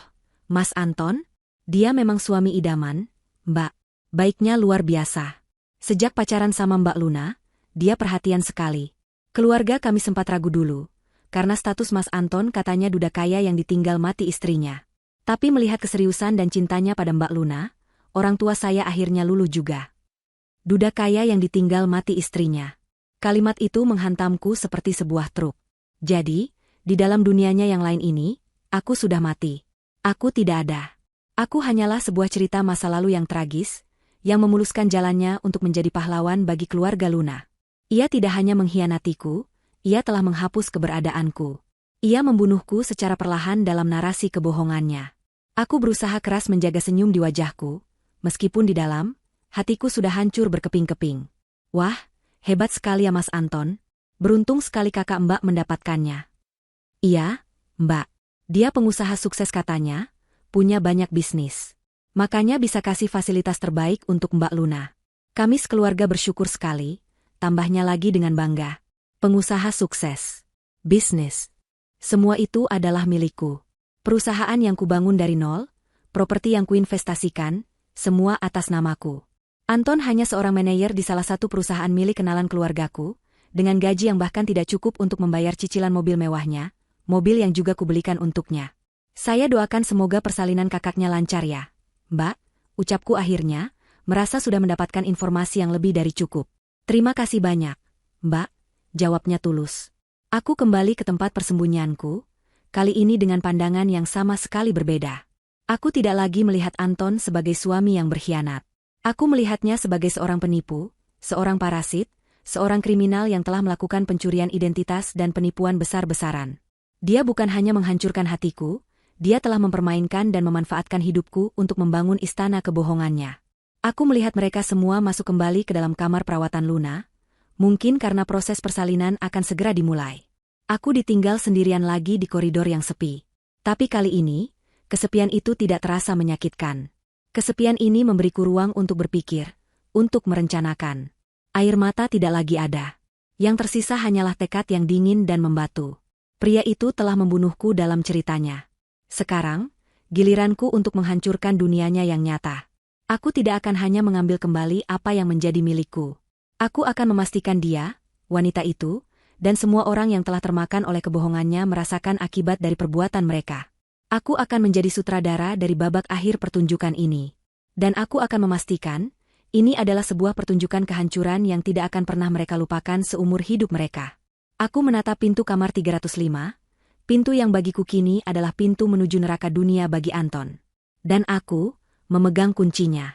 Mas Anton? Dia memang suami idaman, Mbak. Baiknya luar biasa. Sejak pacaran sama Mbak Luna, dia perhatian sekali. Keluarga kami sempat ragu dulu, karena status Mas Anton katanya duda kaya yang ditinggal mati istrinya. Tapi melihat keseriusan dan cintanya pada Mbak Luna, orang tua saya akhirnya luluh juga. Duda kaya yang ditinggal mati istrinya." Kalimat itu menghantamku seperti sebuah truk. Jadi, di dalam dunianya yang lain ini, aku sudah mati. Aku tidak ada. Aku hanyalah sebuah cerita masa lalu yang tragis, yang memuluskan jalannya untuk menjadi pahlawan bagi keluarga Luna. Ia tidak hanya mengkhianatiku, ia telah menghapus keberadaanku. Ia membunuhku secara perlahan dalam narasi kebohongannya. Aku berusaha keras menjaga senyum di wajahku, meskipun di dalam, hatiku sudah hancur berkeping-keping. "Wah, hebat sekali ya Mas Anton. Beruntung sekali kakak Mbak mendapatkannya." "Iya, Mbak. Dia pengusaha sukses katanya, punya banyak bisnis. Makanya bisa kasih fasilitas terbaik untuk Mbak Luna. Kami sekeluarga bersyukur sekali," tambahnya lagi dengan bangga. "Pengusaha sukses. Bisnis. Semua itu adalah milikku. Perusahaan yang kubangun dari nol, properti yang kuinvestasikan, semua atas namaku. Anton hanya seorang manajer di salah satu perusahaan milik kenalan keluargaku, dengan gaji yang bahkan tidak cukup untuk membayar cicilan mobil mewahnya, mobil yang juga kubelikan untuknya. Saya doakan semoga persalinan kakaknya lancar ya, Mbak," ucapku akhirnya, merasa sudah mendapatkan informasi yang lebih dari cukup. "Terima kasih banyak, Mbak," jawabnya tulus. Aku kembali ke tempat persembunyianku, kali ini dengan pandangan yang sama sekali berbeda. Aku tidak lagi melihat Anton sebagai suami yang berkhianat. Aku melihatnya sebagai seorang penipu, seorang parasit, seorang kriminal yang telah melakukan pencurian identitas dan penipuan besar-besaran. Dia bukan hanya menghancurkan hatiku, dia telah mempermainkan dan memanfaatkan hidupku untuk membangun istana kebohongannya. Aku melihat mereka semua masuk kembali ke dalam kamar perawatan Luna, mungkin karena proses persalinan akan segera dimulai. Aku ditinggal sendirian lagi di koridor yang sepi. Tapi kali ini, kesepian itu tidak terasa menyakitkan. Kesepian ini memberiku ruang untuk berpikir, untuk merencanakan. Air mata tidak lagi ada. Yang tersisa hanyalah tekad yang dingin dan membatu. Pria itu telah membunuhku dalam ceritanya. Sekarang, giliranku untuk menghancurkan dunianya yang nyata. Aku tidak akan hanya mengambil kembali apa yang menjadi milikku. Aku akan memastikan dia, wanita itu, dan semua orang yang telah termakan oleh kebohongannya merasakan akibat dari perbuatan mereka. Aku akan menjadi sutradara dari babak akhir pertunjukan ini. Dan aku akan memastikan, ini adalah sebuah pertunjukan kehancuran yang tidak akan pernah mereka lupakan seumur hidup mereka. Aku menatap pintu kamar 305, pintu yang bagiku kini adalah pintu menuju neraka dunia bagi Anton. Dan aku memegang kuncinya.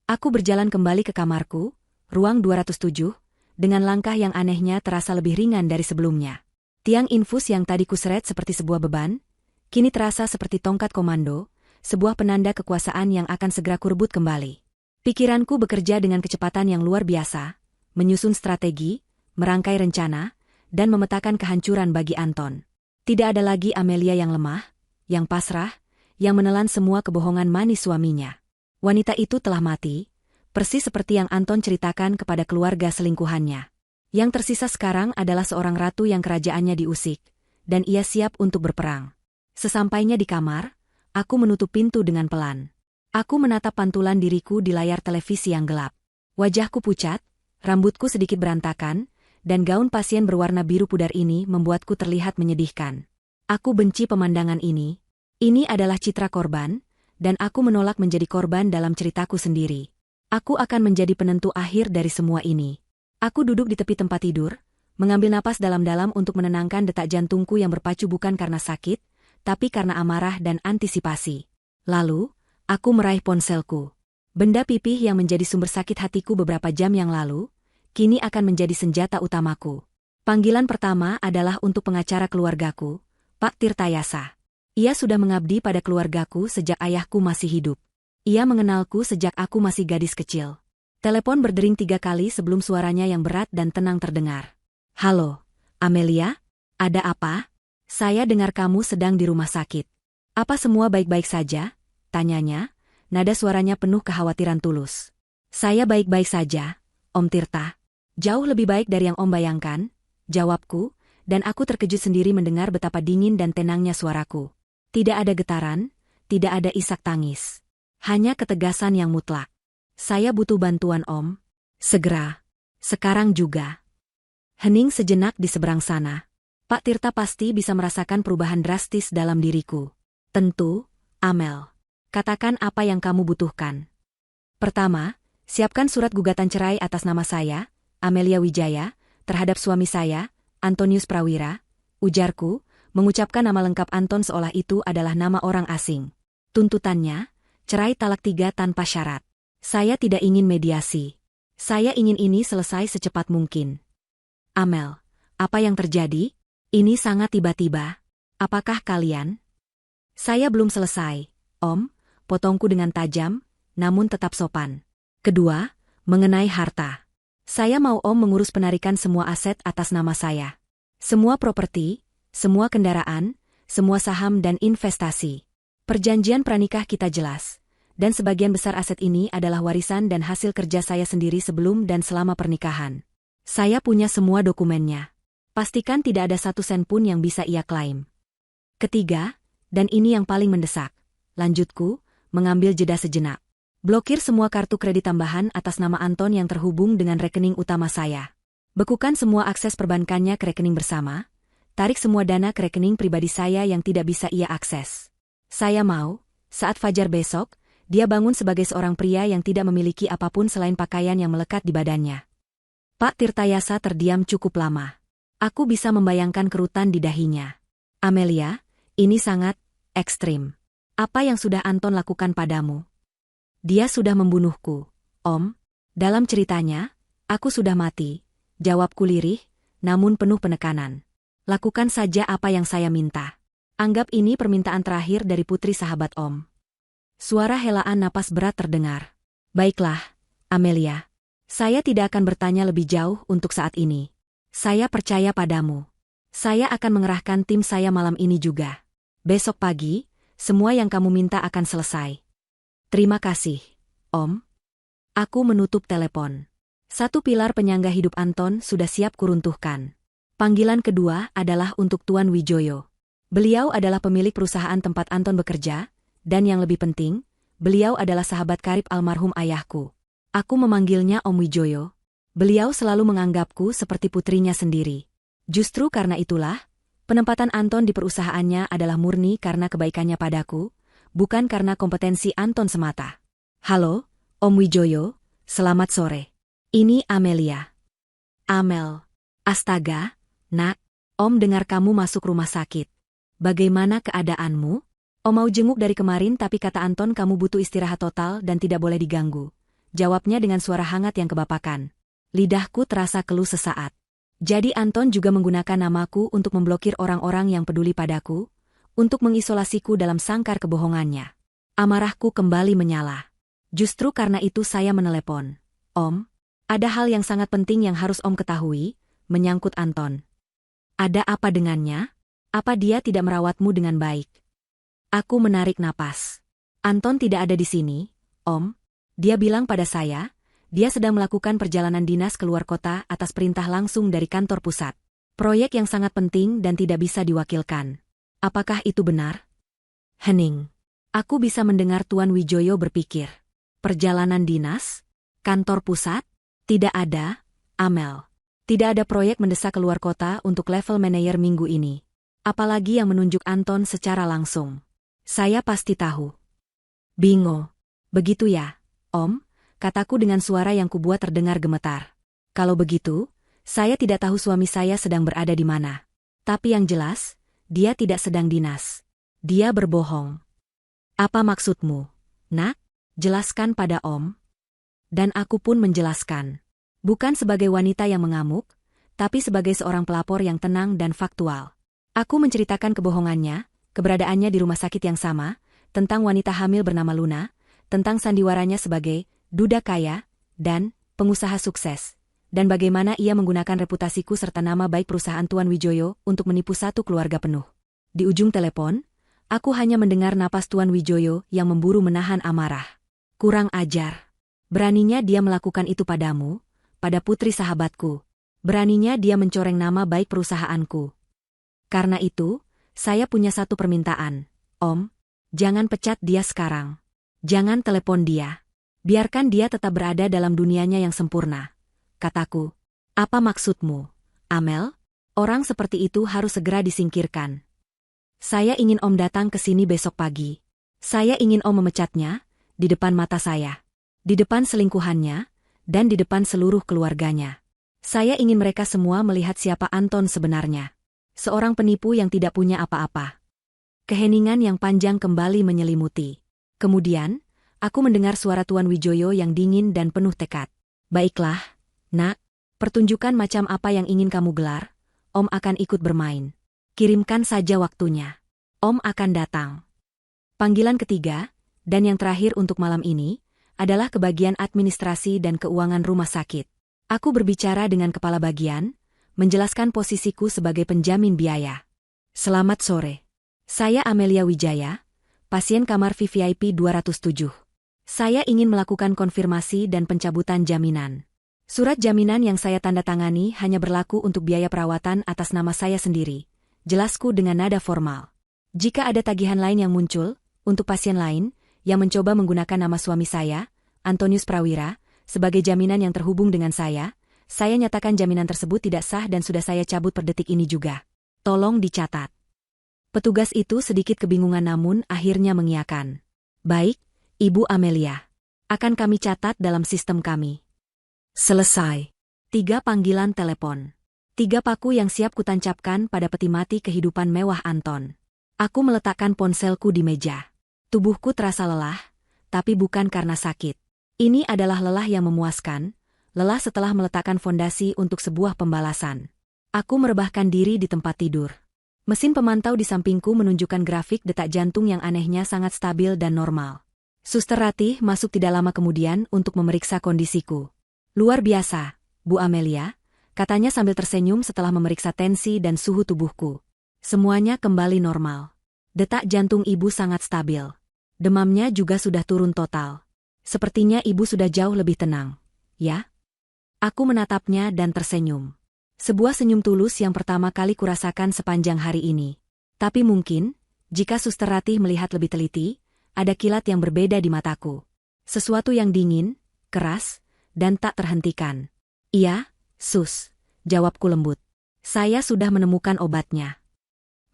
Aku berjalan kembali ke kamarku, ruang 207, dengan langkah yang anehnya terasa lebih ringan dari sebelumnya. Tiang infus yang tadi kuseret seperti sebuah beban, kini terasa seperti tongkat komando, sebuah penanda kekuasaan yang akan segera kurebut kembali. Pikiranku bekerja dengan kecepatan yang luar biasa, menyusun strategi, merangkai rencana, dan memetakan kehancuran bagi Anton. Tidak ada lagi Amelia yang lemah, yang pasrah, yang menelan semua kebohongan manis suaminya. Wanita itu telah mati, persis seperti yang Anton ceritakan kepada keluarga selingkuhannya. Yang tersisa sekarang adalah seorang ratu yang kerajaannya diusik, dan ia siap untuk berperang. Sesampainya di kamar, aku menutup pintu dengan pelan. Aku menatap pantulan diriku di layar televisi yang gelap. Wajahku pucat, rambutku sedikit berantakan, dan gaun pasien berwarna biru pudar ini membuatku terlihat menyedihkan. Aku benci pemandangan ini. Ini adalah citra korban, dan aku menolak menjadi korban dalam ceritaku sendiri. Aku akan menjadi penentu akhir dari semua ini. Aku duduk di tepi tempat tidur, mengambil napas dalam-dalam untuk menenangkan detak jantungku yang berpacu bukan karena sakit, tapi karena amarah dan antisipasi. Lalu, aku meraih ponselku. Benda pipih yang menjadi sumber sakit hatiku beberapa jam yang lalu, kini akan menjadi senjata utamaku. Panggilan pertama adalah untuk pengacara keluargaku, Pak Tirtayasa. Ia sudah mengabdi pada keluargaku sejak ayahku masih hidup. Ia mengenalku sejak aku masih gadis kecil. Telepon berdering 3 kali sebelum suaranya yang berat dan tenang terdengar. Halo, Amelia? Ada apa? Saya dengar kamu sedang di rumah sakit. Apa semua baik-baik saja? Tanyanya, nada suaranya penuh kekhawatiran tulus. Saya baik-baik saja, Om Tirta. Jauh lebih baik dari yang Om bayangkan, jawabku, dan aku terkejut sendiri mendengar betapa dingin dan tenangnya suaraku. Tidak ada getaran, tidak ada isak tangis. Hanya ketegasan yang mutlak. Saya butuh bantuan Om. Segera. Sekarang juga. Hening sejenak di seberang sana. Pak Tirta pasti bisa merasakan perubahan drastis dalam diriku. Tentu, Amel. Katakan apa yang kamu butuhkan. Pertama, siapkan surat gugatan cerai atas nama saya, Amelia Wijaya, terhadap suami saya, Antonius Prawira, ujarku, mengucapkan nama lengkap Anton seolah itu adalah nama orang asing. Tuntutannya, cerai talak 3 tanpa syarat. Saya tidak ingin mediasi. Saya ingin ini selesai secepat mungkin. Amel, apa yang terjadi? Ini sangat tiba-tiba. Apakah kalian? Saya belum selesai, Om, potongku dengan tajam, namun tetap sopan. Kedua, mengenai harta. Saya mau Om mengurus penarikan semua aset atas nama saya. Semua properti, semua kendaraan, semua saham dan investasi. Perjanjian pranikah kita jelas, dan sebagian besar aset ini adalah warisan dan hasil kerja saya sendiri sebelum dan selama pernikahan. Saya punya semua dokumennya. Pastikan tidak ada 1 sen pun yang bisa ia klaim. Ketiga, dan ini yang paling mendesak, lanjutku, mengambil jeda sejenak. Blokir semua kartu kredit tambahan atas nama Anton yang terhubung dengan rekening utama saya. Bekukan semua akses perbankannya ke rekening bersama. Tarik semua dana ke rekening pribadi saya yang tidak bisa ia akses. Saya mau, saat fajar besok, dia bangun sebagai seorang pria yang tidak memiliki apapun selain pakaian yang melekat di badannya. Pak Tirtayasa terdiam cukup lama. Aku bisa membayangkan kerutan di dahinya. Amelia, ini sangat ekstrim. Apa yang sudah Anton lakukan padamu? Dia sudah membunuhku, Om. Dalam ceritanya, aku sudah mati, jawabku lirih, namun penuh penekanan. Lakukan saja apa yang saya minta. Anggap ini permintaan terakhir dari putri sahabat Om. Suara helaan napas berat terdengar. Baiklah, Amelia. Saya tidak akan bertanya lebih jauh untuk saat ini. Saya percaya padamu. Saya akan mengerahkan tim saya malam ini juga. Besok pagi, semua yang kamu minta akan selesai. Terima kasih, Om. Aku menutup telepon. 1 pilar penyangga hidup Anton sudah siap kuruntuhkan. Panggilan kedua adalah untuk Tuan Wijoyo. Beliau adalah pemilik perusahaan tempat Anton bekerja, dan yang lebih penting, beliau adalah sahabat karib almarhum ayahku. Aku memanggilnya Om Wijoyo. Beliau selalu menganggapku seperti putrinya sendiri. Justru karena itulah, penempatan Anton di perusahaannya adalah murni karena kebaikannya padaku, bukan karena kompetensi Anton semata. Halo, Om Wijoyo, selamat sore. Ini Amelia. Amel. Astaga, Nak, Om dengar kamu masuk rumah sakit. Bagaimana keadaanmu? Om mau jenguk dari kemarin tapi kata Anton kamu butuh istirahat total dan tidak boleh diganggu. Jawabnya dengan suara hangat yang kebapakan. Lidahku terasa keluh sesaat. Jadi Anton juga menggunakan namaku untuk memblokir orang-orang yang peduli padaku, untuk mengisolasiku dalam sangkar kebohongannya. Amarahku kembali menyala. Justru karena itu saya menelepon. Om, ada hal yang sangat penting yang harus Om ketahui, menyangkut Anton. Ada apa dengannya? Apa dia tidak merawatmu dengan baik? Aku menarik napas. Anton tidak ada di sini, Om. Dia bilang pada saya, dia sedang melakukan perjalanan dinas keluar kota atas perintah langsung dari kantor pusat. Proyek yang sangat penting dan tidak bisa diwakilkan. Apakah itu benar? Hening. Aku bisa mendengar Tuan Wijoyo berpikir. Perjalanan dinas? Kantor pusat? Tidak ada, Amel. Tidak ada proyek mendesak keluar kota untuk level manajer minggu ini. Apalagi yang menunjuk Anton secara langsung. Saya pasti tahu. Bingo. Begitu ya, Om, kataku dengan suara yang kubuat terdengar gemetar. Kalau begitu, saya tidak tahu suami saya sedang berada di mana. Tapi yang jelas, dia tidak sedang dinas. Dia berbohong. Apa maksudmu, Nak? Jelaskan pada Om. Dan aku pun menjelaskan. Bukan sebagai wanita yang mengamuk, tapi sebagai seorang pelapor yang tenang dan faktual. Aku menceritakan kebohongannya, keberadaannya di rumah sakit yang sama, tentang wanita hamil bernama Luna, tentang sandiwaranya sebagai duda kaya, dan pengusaha sukses, dan bagaimana ia menggunakan reputasiku serta nama baik perusahaan Tuan Wijoyo untuk menipu satu keluarga penuh. Di ujung telepon, aku hanya mendengar napas Tuan Wijoyo yang memburu menahan amarah. Kurang ajar. Beraninya dia melakukan itu padamu, pada putri sahabatku. Beraninya dia mencoreng nama baik perusahaanku. Karena itu, saya punya satu permintaan. Om, jangan pecat dia sekarang. Jangan telepon dia. Biarkan dia tetap berada dalam dunianya yang sempurna. Kataku. Apa maksudmu, Amel? Orang seperti itu harus segera disingkirkan. Saya ingin Om datang ke sini besok pagi. Saya ingin Om memecatnya, di depan mata saya. Di depan selingkuhannya, dan di depan seluruh keluarganya. Saya ingin mereka semua melihat siapa Anton sebenarnya. Seorang penipu yang tidak punya apa-apa. Keheningan yang panjang kembali menyelimuti. Kemudian, aku mendengar suara Tuan Wijoyo yang dingin dan penuh tekad. Baiklah, Nak, pertunjukan macam apa yang ingin kamu gelar, Om akan ikut bermain. Kirimkan saja waktunya. Om akan datang. Panggilan ketiga, dan yang terakhir untuk malam ini, adalah ke bagian administrasi dan keuangan rumah sakit. Aku berbicara dengan kepala bagian, menjelaskan posisiku sebagai penjamin biaya. Selamat sore. Saya Amelia Wijaya, pasien kamar VVIP 207. Saya ingin melakukan konfirmasi dan pencabutan jaminan. Surat jaminan yang saya tanda tangani hanya berlaku untuk biaya perawatan atas nama saya sendiri. Jelasku dengan nada formal. Jika ada tagihan lain yang muncul, untuk pasien lain, yang mencoba menggunakan nama suami saya, Antonius Prawira, sebagai jaminan yang terhubung dengan saya nyatakan jaminan tersebut tidak sah dan sudah saya cabut per detik ini juga. Tolong dicatat. Petugas itu sedikit kebingungan namun akhirnya mengiyakan. Baik, Ibu Amelia. Akan kami catat dalam sistem kami. Selesai. 3 panggilan telepon. 3 paku yang siap kutancapkan pada peti mati kehidupan mewah Anton. Aku meletakkan ponselku di meja. Tubuhku terasa lelah, tapi bukan karena sakit. Ini adalah lelah yang memuaskan, lelah setelah meletakkan fondasi untuk sebuah pembalasan. Aku merebahkan diri di tempat tidur. Mesin pemantau di sampingku menunjukkan grafik detak jantung yang anehnya sangat stabil dan normal. Suster Ratih masuk tidak lama kemudian untuk memeriksa kondisiku. Luar biasa, Bu Amelia, katanya sambil tersenyum setelah memeriksa tensi dan suhu tubuhku. Semuanya kembali normal. Detak jantung ibu sangat stabil. Demamnya juga sudah turun total. Sepertinya ibu sudah jauh lebih tenang. Ya? Aku menatapnya dan tersenyum. Sebuah senyum tulus yang pertama kali kurasakan sepanjang hari ini. Tapi mungkin, jika Suster Ratih melihat lebih teliti, ada kilat yang berbeda di mataku. Sesuatu yang dingin, keras, dan tak terhentikan. Iya, Sus, jawabku lembut. Saya sudah menemukan obatnya.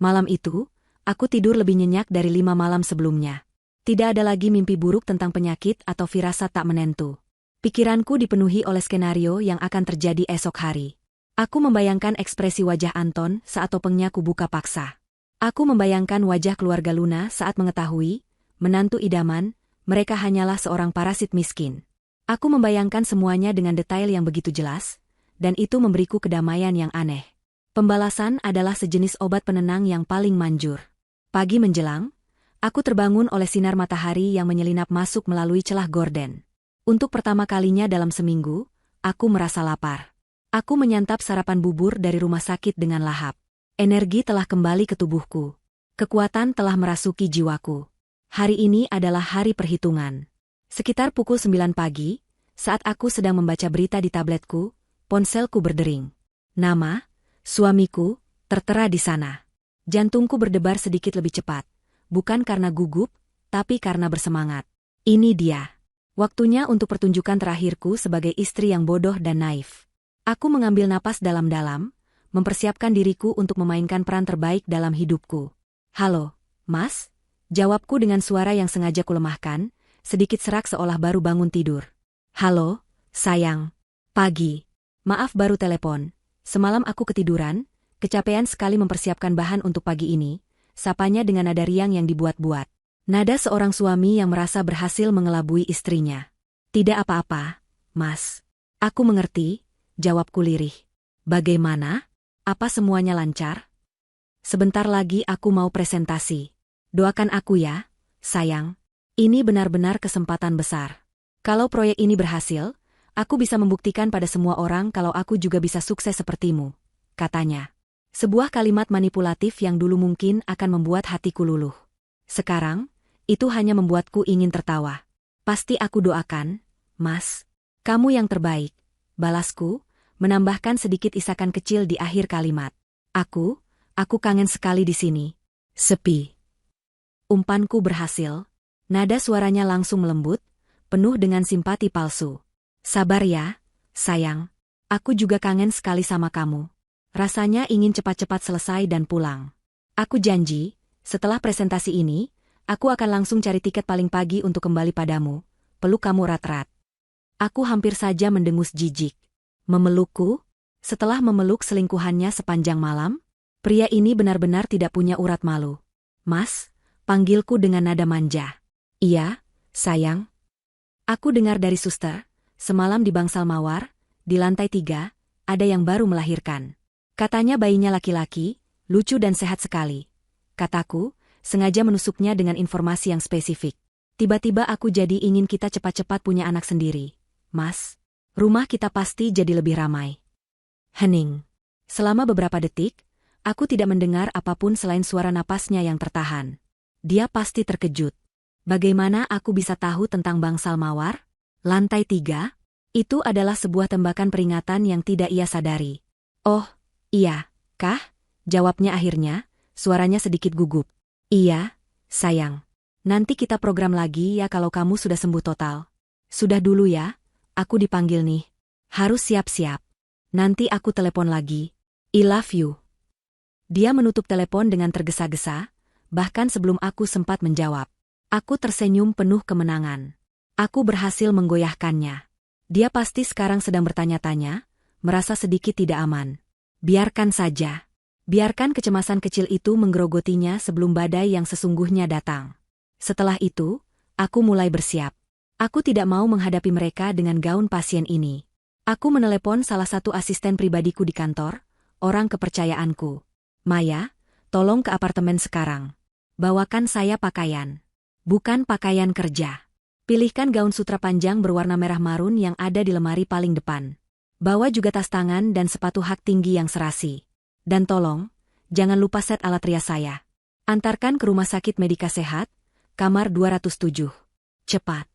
Malam itu, aku tidur lebih nyenyak dari 5 malam sebelumnya. Tidak ada lagi mimpi buruk tentang penyakit atau firasat tak menentu. Pikiranku dipenuhi oleh skenario yang akan terjadi esok hari. Aku membayangkan ekspresi wajah Anton saat topengnya kubuka paksa. Aku membayangkan wajah keluarga Luna saat mengetahui, menantu idaman, mereka hanyalah seorang parasit miskin. Aku membayangkan semuanya dengan detail yang begitu jelas, dan itu memberiku kedamaian yang aneh. Pembalasan adalah sejenis obat penenang yang paling manjur. Pagi menjelang, aku terbangun oleh sinar matahari yang menyelinap masuk melalui celah gorden. Untuk pertama kalinya dalam seminggu, aku merasa lapar. Aku menyantap sarapan bubur dari rumah sakit dengan lahap. Energi telah kembali ke tubuhku. Kekuatan telah merasuki jiwaku. Hari ini adalah hari perhitungan. Sekitar pukul 9 pagi, saat aku sedang membaca berita di tabletku, ponselku berdering. Nama, Suamiku, tertera di sana. Jantungku berdebar sedikit lebih cepat. Bukan karena gugup, tapi karena bersemangat. Ini dia. Waktunya untuk pertunjukan terakhirku sebagai istri yang bodoh dan naif. Aku mengambil napas dalam-dalam, mempersiapkan diriku untuk memainkan peran terbaik dalam hidupku. Halo, Mas? Jawabku dengan suara yang sengaja kulemahkan, sedikit serak seolah baru bangun tidur. Halo, sayang. Pagi. Maaf baru telepon. Semalam aku ketiduran, kecapean sekali mempersiapkan bahan untuk pagi ini, sapanya dengan nada riang yang dibuat-buat. Nada seorang suami yang merasa berhasil mengelabui istrinya. Tidak apa-apa, Mas. Aku mengerti, jawabku lirih. Bagaimana? Apa semuanya lancar? Sebentar lagi aku mau presentasi. Doakan aku ya, sayang. Ini benar-benar kesempatan besar. Kalau proyek ini berhasil, aku bisa membuktikan pada semua orang kalau aku juga bisa sukses sepertimu, katanya. Sebuah kalimat manipulatif yang dulu mungkin akan membuat hatiku luluh. Sekarang, itu hanya membuatku ingin tertawa. Pasti aku doakan, Mas. Kamu yang terbaik. Balasku, menambahkan sedikit isakan kecil di akhir kalimat. Aku kangen sekali di sini. Sepi. Umpanku berhasil. Nada suaranya langsung melembut, penuh dengan simpati palsu. Sabar ya, sayang. Aku juga kangen sekali sama kamu. Rasanya ingin cepat-cepat selesai dan pulang. Aku janji, setelah presentasi ini, aku akan langsung cari tiket paling pagi untuk kembali padamu, peluk kamu rat-rat. Aku hampir saja mendengus jijik. Memelukku? Setelah memeluk selingkuhannya sepanjang malam? Pria ini benar-benar tidak punya urat malu. Mas, panggilku dengan nada manja. Iya, sayang. Aku dengar dari suster, semalam di bangsal mawar, di lantai 3, ada yang baru melahirkan. Katanya bayinya laki-laki, lucu dan sehat sekali. Kataku, sengaja menusuknya dengan informasi yang spesifik. Tiba-tiba aku jadi ingin kita cepat-cepat punya anak sendiri. Mas, rumah kita pasti jadi lebih ramai. Hening. Selama beberapa detik, aku tidak mendengar apapun selain suara napasnya yang tertahan. Dia pasti terkejut. Bagaimana aku bisa tahu tentang bangsal mawar? Lantai 3? Itu adalah sebuah tembakan peringatan yang tidak ia sadari. Oh, iya, kah? Jawabnya akhirnya, suaranya sedikit gugup. Iya, sayang. Nanti kita program lagi ya kalau kamu sudah sembuh total. Sudah dulu ya, aku dipanggil nih. Harus siap-siap. Nanti aku telepon lagi. I love you. Dia menutup telepon dengan tergesa-gesa, bahkan sebelum aku sempat menjawab. Aku tersenyum penuh kemenangan. Aku berhasil menggoyahkannya. Dia pasti sekarang sedang bertanya-tanya, merasa sedikit tidak aman. Biarkan saja. Biarkan kecemasan kecil itu menggerogotinya sebelum badai yang sesungguhnya datang. Setelah itu, aku mulai bersiap. Aku tidak mau menghadapi mereka dengan gaun pasien ini. Aku menelepon salah satu asisten pribadiku di kantor, orang kepercayaanku. Maya, tolong ke apartemen sekarang. Bawakan saya pakaian. Bukan pakaian kerja. Pilihkan gaun sutra panjang berwarna merah marun yang ada di lemari paling depan. Bawa juga tas tangan dan sepatu hak tinggi yang serasi. Dan tolong, jangan lupa set alat rias saya. Antarkan ke rumah sakit Medika Sehat, kamar 207. Cepat.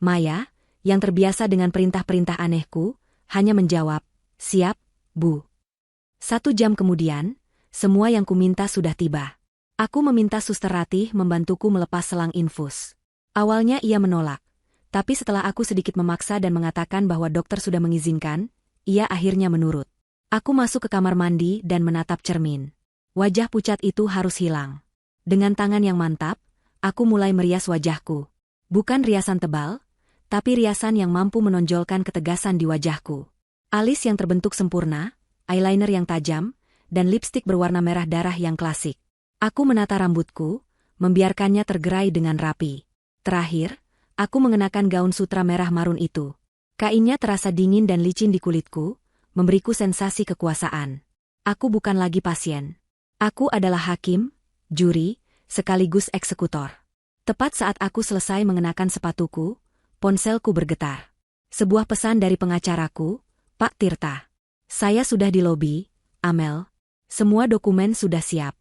Maya, yang terbiasa dengan perintah-perintah anehku, hanya menjawab, siap, Bu. 1 jam kemudian, semua yang kuminta sudah tiba. Aku meminta Suster Ratih membantuku melepas selang infus. Awalnya ia menolak, tapi setelah aku sedikit memaksa dan mengatakan bahwa dokter sudah mengizinkan, ia akhirnya menurut. Aku masuk ke kamar mandi dan menatap cermin. Wajah pucat itu harus hilang. Dengan tangan yang mantap, aku mulai merias wajahku. Bukan riasan tebal, tapi riasan yang mampu menonjolkan ketegasan di wajahku. Alis yang terbentuk sempurna, eyeliner yang tajam, dan lipstik berwarna merah darah yang klasik. Aku menata rambutku, membiarkannya tergerai dengan rapi. Terakhir, aku mengenakan gaun sutra merah marun itu. Kainnya terasa dingin dan licin di kulitku, memberiku sensasi kekuasaan. Aku bukan lagi pasien. Aku adalah hakim, juri, sekaligus eksekutor. Tepat saat aku selesai mengenakan sepatuku, ponselku bergetar. Sebuah pesan dari pengacaraku, Pak Tirta. Saya sudah di lobi, Amel. Semua dokumen sudah siap.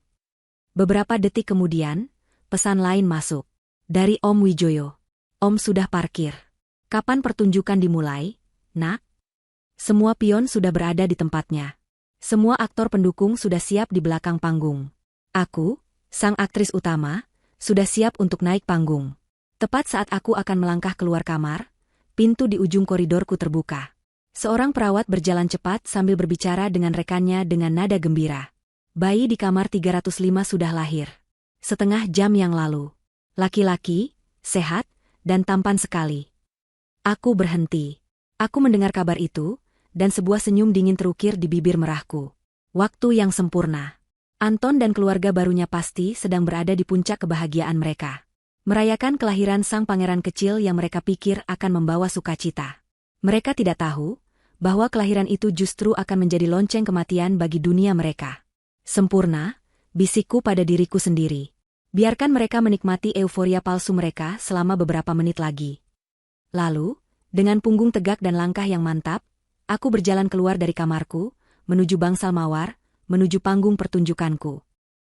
Beberapa detik kemudian, pesan lain masuk. Dari Om Wijoyo. Om sudah parkir. Kapan pertunjukan dimulai, Nak? Semua pion sudah berada di tempatnya. Semua aktor pendukung sudah siap di belakang panggung. Aku, sang aktris utama, sudah siap untuk naik panggung. Tepat saat aku akan melangkah keluar kamar, pintu di ujung koridorku terbuka. Seorang perawat berjalan cepat sambil berbicara dengan rekannya dengan nada gembira. Bayi di kamar 305 sudah lahir. Setengah jam yang lalu. Laki-laki, sehat, dan tampan sekali. Aku berhenti. Aku mendengar kabar itu, dan sebuah senyum dingin terukir di bibir merahku. Waktu yang sempurna. Anton dan keluarga barunya pasti sedang berada di puncak kebahagiaan mereka. Merayakan kelahiran sang pangeran kecil yang mereka pikir akan membawa sukacita. Mereka tidak tahu bahwa kelahiran itu justru akan menjadi lonceng kematian bagi dunia mereka. Sempurna, bisikku pada diriku sendiri. Biarkan mereka menikmati euforia palsu mereka selama beberapa menit lagi. Lalu, dengan punggung tegak dan langkah yang mantap, aku berjalan keluar dari kamarku, menuju bangsal mawar, menuju panggung pertunjukanku.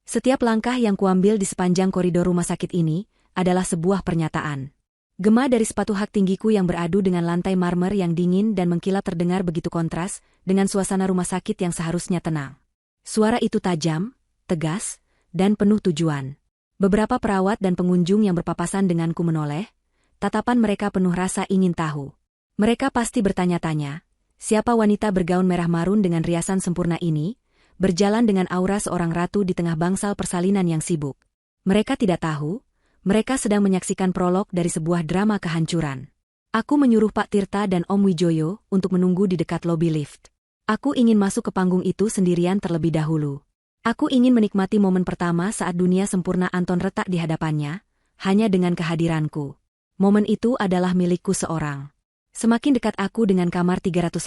Setiap langkah yang kuambil di sepanjang koridor rumah sakit ini adalah sebuah pernyataan. Gema dari sepatu hak tinggiku yang beradu dengan lantai marmer yang dingin dan mengkilap terdengar begitu kontras dengan suasana rumah sakit yang seharusnya tenang. Suara itu tajam, tegas, dan penuh tujuan. Beberapa perawat dan pengunjung yang berpapasan denganku menoleh, tatapan mereka penuh rasa ingin tahu. Mereka pasti bertanya-tanya, siapa wanita bergaun merah marun dengan riasan sempurna ini, berjalan dengan aura seorang ratu di tengah bangsal persalinan yang sibuk. Mereka tidak tahu, mereka sedang menyaksikan prolog dari sebuah drama kehancuran. Aku menyuruh Pak Tirta dan Om Wijoyo untuk menunggu di dekat lobi lift. Aku ingin masuk ke panggung itu sendirian terlebih dahulu. Aku ingin menikmati momen pertama saat dunia sempurna Anton retak di hadapannya, hanya dengan kehadiranku. Momen itu adalah milikku seorang. Semakin dekat aku dengan kamar 305,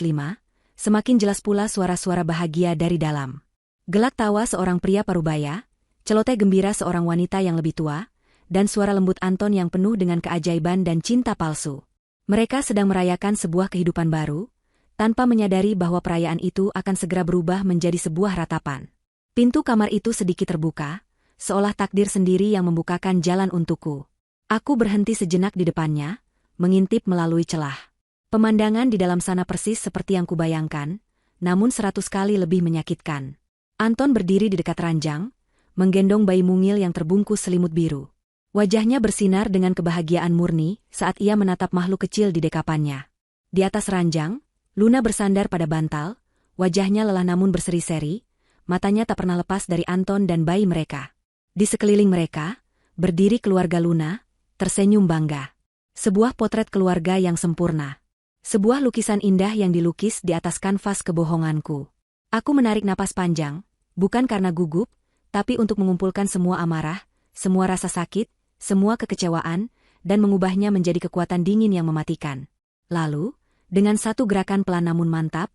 semakin jelas pula suara-suara bahagia dari dalam. Gelak tawa seorang pria parubaya, celoteh gembira seorang wanita yang lebih tua, dan suara lembut Anton yang penuh dengan keajaiban dan cinta palsu. Mereka sedang merayakan sebuah kehidupan baru, tanpa menyadari bahwa perayaan itu akan segera berubah menjadi sebuah ratapan. Pintu kamar itu sedikit terbuka, seolah takdir sendiri yang membukakan jalan untukku. Aku berhenti sejenak di depannya, mengintip melalui celah. Pemandangan di dalam sana persis seperti yang kubayangkan, namun 100 kali lebih menyakitkan. Anton berdiri di dekat ranjang, menggendong bayi mungil yang terbungkus selimut biru. Wajahnya bersinar dengan kebahagiaan murni saat ia menatap makhluk kecil di dekapannya. Di atas ranjang, Luna bersandar pada bantal, wajahnya lelah namun berseri-seri, matanya tak pernah lepas dari Anton dan bayi mereka. Di sekeliling mereka, berdiri keluarga Luna, tersenyum bangga. Sebuah potret keluarga yang sempurna. Sebuah lukisan indah yang dilukis di atas kanvas kebohonganku. Aku menarik napas panjang, bukan karena gugup, tapi untuk mengumpulkan semua amarah, semua rasa sakit, semua kekecewaan, dan mengubahnya menjadi kekuatan dingin yang mematikan. Lalu, dengan satu gerakan pelan namun mantap,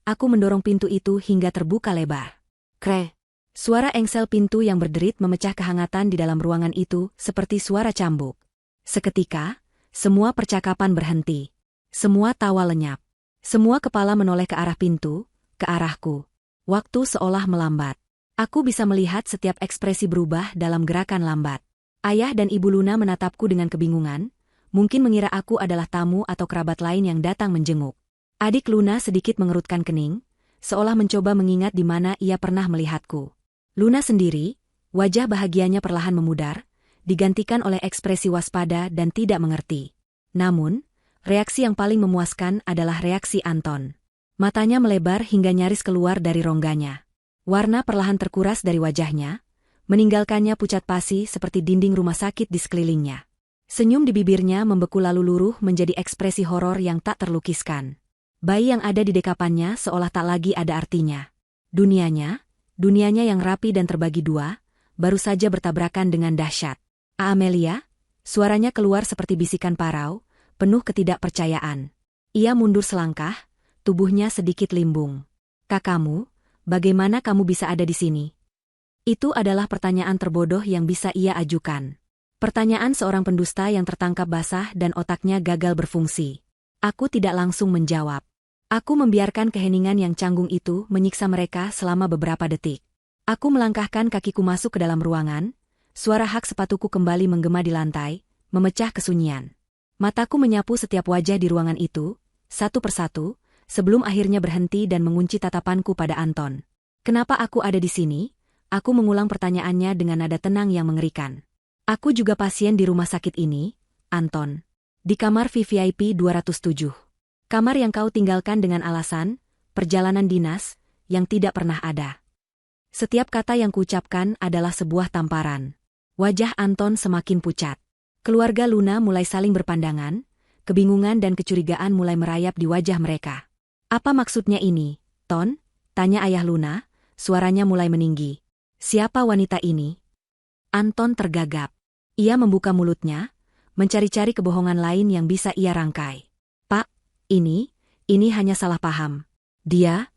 aku mendorong pintu itu hingga terbuka lebar. Krek! Suara engsel pintu yang berderit memecah kehangatan di dalam ruangan itu seperti suara cambuk. Seketika, semua percakapan berhenti. Semua tawa lenyap. Semua kepala menoleh ke arah pintu, ke arahku. Waktu seolah melambat. Aku bisa melihat setiap ekspresi berubah dalam gerakan lambat. Ayah dan Ibu Luna menatapku dengan kebingungan, mungkin mengira aku adalah tamu atau kerabat lain yang datang menjenguk. Adik Luna sedikit mengerutkan kening, seolah mencoba mengingat di mana ia pernah melihatku. Luna sendiri, wajah bahagianya perlahan memudar, digantikan oleh ekspresi waspada dan tidak mengerti. Namun, reaksi yang paling memuaskan adalah reaksi Anton. Matanya melebar hingga nyaris keluar dari rongganya. Warna perlahan terkuras dari wajahnya, meninggalkannya pucat pasi seperti dinding rumah sakit di sekelilingnya. Senyum di bibirnya membeku lalu luruh menjadi ekspresi horor yang tak terlukiskan. Bayi yang ada di dekapannya seolah tak lagi ada artinya. Dunianya yang rapi dan terbagi dua, baru saja bertabrakan dengan dahsyat. Amelia, suaranya keluar seperti bisikan parau, penuh ketidakpercayaan. Ia mundur selangkah, tubuhnya sedikit limbung. Kakakmu, bagaimana kamu bisa ada di sini? Itu adalah pertanyaan terbodoh yang bisa ia ajukan. Pertanyaan seorang pendusta yang tertangkap basah dan otaknya gagal berfungsi. Aku tidak langsung menjawab. Aku membiarkan keheningan yang canggung itu menyiksa mereka selama beberapa detik. Aku melangkahkan kakiku masuk ke dalam ruangan, suara hak sepatuku kembali menggema di lantai, memecah kesunyian. Mataku menyapu setiap wajah di ruangan itu, satu persatu, sebelum akhirnya berhenti dan mengunci tatapanku pada Anton. Kenapa aku ada di sini? Aku mengulang pertanyaannya dengan nada tenang yang mengerikan. Aku juga pasien di rumah sakit ini, Anton. Di kamar VVIP 207. Kamar yang kau tinggalkan dengan alasan, perjalanan dinas, yang tidak pernah ada. Setiap kata yang kuucapkan adalah sebuah tamparan. Wajah Anton semakin pucat. Keluarga Luna mulai saling berpandangan, kebingungan dan kecurigaan mulai merayap di wajah mereka. Apa maksudnya ini, Ton? Tanya ayah Luna, suaranya mulai meninggi. Siapa wanita ini? Anton tergagap. Ia membuka mulutnya, mencari-cari kebohongan lain yang bisa ia rangkai. Pak, ini hanya salah paham. Dia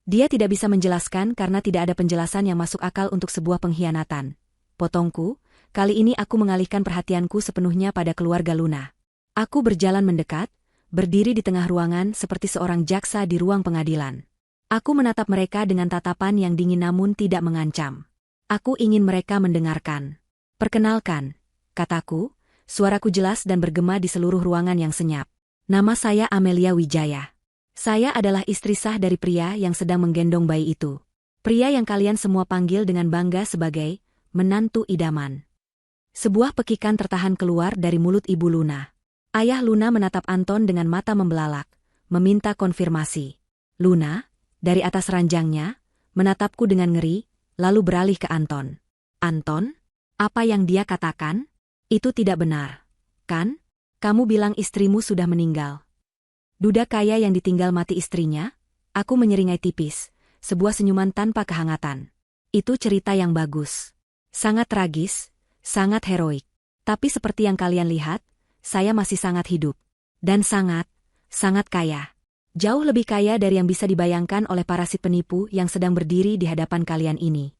tidak bisa menjelaskan karena tidak ada penjelasan yang masuk akal untuk sebuah pengkhianatan. Potongku, kali ini aku mengalihkan perhatianku sepenuhnya pada keluarga Luna. Aku berjalan mendekat, berdiri di tengah ruangan seperti seorang jaksa di ruang pengadilan. Aku menatap mereka dengan tatapan yang dingin namun tidak mengancam. Aku ingin mereka mendengarkan. Perkenalkan, kataku, suaraku jelas dan bergema di seluruh ruangan yang senyap. Nama saya Amelia Wijaya. Saya adalah istri sah dari pria yang sedang menggendong bayi itu. Pria yang kalian semua panggil dengan bangga sebagai menantu idaman. Sebuah pekikan tertahan keluar dari mulut Ibu Luna. Ayah Luna menatap Anton dengan mata membelalak, meminta konfirmasi. Luna, dari atas ranjangnya, menatapku dengan ngeri, lalu beralih ke Anton. Anton? Apa yang dia katakan? Itu tidak benar. Kan? Kamu bilang istrimu sudah meninggal. Duda kaya yang ditinggal mati istrinya? Aku menyeringai tipis, sebuah senyuman tanpa kehangatan. Itu cerita yang bagus. Sangat tragis, sangat heroik. Tapi seperti yang kalian lihat, saya masih sangat hidup. Dan sangat kaya. Jauh lebih kaya dari yang bisa dibayangkan oleh parasit penipu yang sedang berdiri di hadapan kalian ini.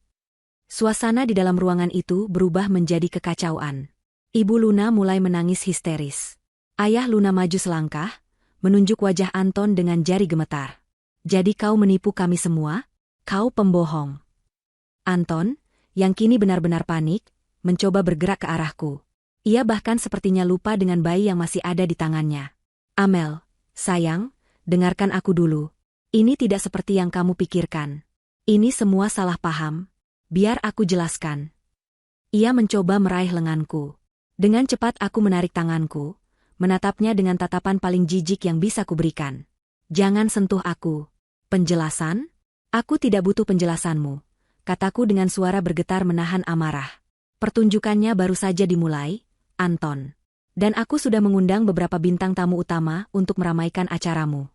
Suasana di dalam ruangan itu berubah menjadi kekacauan. Ibu Luna mulai menangis histeris. Ayah Luna maju selangkah, menunjuk wajah Anton dengan jari gemetar. Jadi kau menipu kami semua? Kau pembohong. Anton, yang kini benar-benar panik, mencoba bergerak ke arahku. Ia bahkan sepertinya lupa dengan bayi yang masih ada di tangannya. Amel, sayang, dengarkan aku dulu. Ini tidak seperti yang kamu pikirkan. Ini semua salah paham. Biar aku jelaskan. Ia mencoba meraih lenganku. Dengan cepat aku menarik tanganku, menatapnya dengan tatapan paling jijik yang bisa kuberikan. Jangan sentuh aku. Penjelasan? Aku tidak butuh penjelasanmu, kataku dengan suara bergetar menahan amarah. Pertunjukannya baru saja dimulai, Anton. Dan aku sudah mengundang beberapa bintang tamu utama untuk meramaikan acaramu.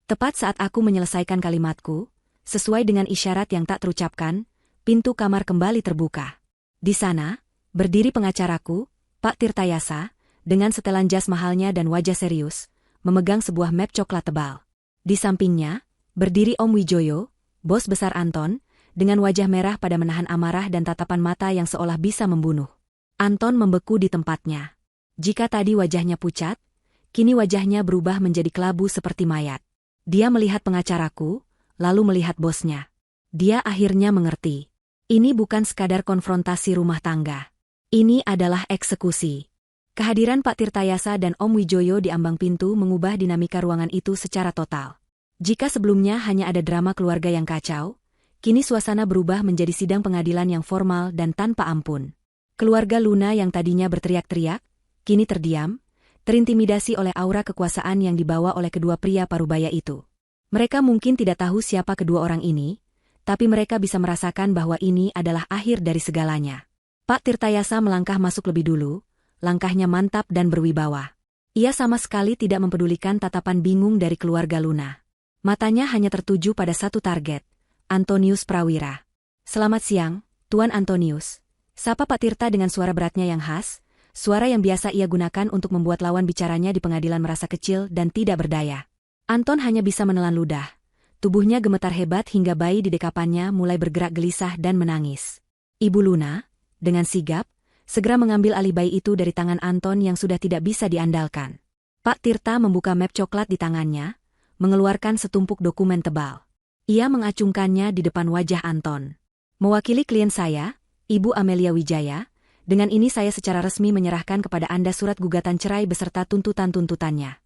Tepat saat aku menyelesaikan kalimatku, sesuai dengan isyarat yang tak terucapkan, pintu kamar kembali terbuka. Di sana, berdiri pengacaraku, Pak Tirtayasa, dengan setelan jas mahalnya dan wajah serius, memegang sebuah map coklat tebal. Di sampingnya, berdiri Om Wijoyo, bos besar Anton, dengan wajah merah pada menahan amarah dan tatapan mata yang seolah bisa membunuh. Anton membeku di tempatnya. Jika tadi wajahnya pucat, kini wajahnya berubah menjadi kelabu seperti mayat. Dia melihat pengacaraku, lalu melihat bosnya. Dia akhirnya mengerti. Ini bukan sekadar konfrontasi rumah tangga. Ini adalah eksekusi. Kehadiran Pak Tirtayasa dan Om Wijoyo di ambang pintu mengubah dinamika ruangan itu secara total. Jika sebelumnya hanya ada drama keluarga yang kacau, kini suasana berubah menjadi sidang pengadilan yang formal dan tanpa ampun. Keluarga Luna yang tadinya berteriak-teriak, kini terdiam, terintimidasi oleh aura kekuasaan yang dibawa oleh kedua pria parubaya itu. Mereka mungkin tidak tahu siapa kedua orang ini, tapi mereka bisa merasakan bahwa ini adalah akhir dari segalanya. Pak Tirtayasa melangkah masuk lebih dulu, langkahnya mantap dan berwibawa. Ia sama sekali tidak mempedulikan tatapan bingung dari keluarga Luna. Matanya hanya tertuju pada satu target, Antonius Prawira. Selamat siang, Tuan Antonius. Sapa Pak Tirta dengan suara beratnya yang khas, suara yang biasa ia gunakan untuk membuat lawan bicaranya di pengadilan merasa kecil dan tidak berdaya. Anton hanya bisa menelan ludah. Tubuhnya gemetar hebat hingga bayi di dekapannya mulai bergerak gelisah dan menangis. Ibu Luna, dengan sigap, segera mengambil alih bayi itu dari tangan Anton yang sudah tidak bisa diandalkan. Pak Tirta membuka map coklat di tangannya, mengeluarkan setumpuk dokumen tebal. Ia mengacungkannya di depan wajah Anton. Mewakili klien saya, Ibu Amelia Wijaya, dengan ini saya secara resmi menyerahkan kepada Anda surat gugatan cerai beserta tuntutan-tuntutannya.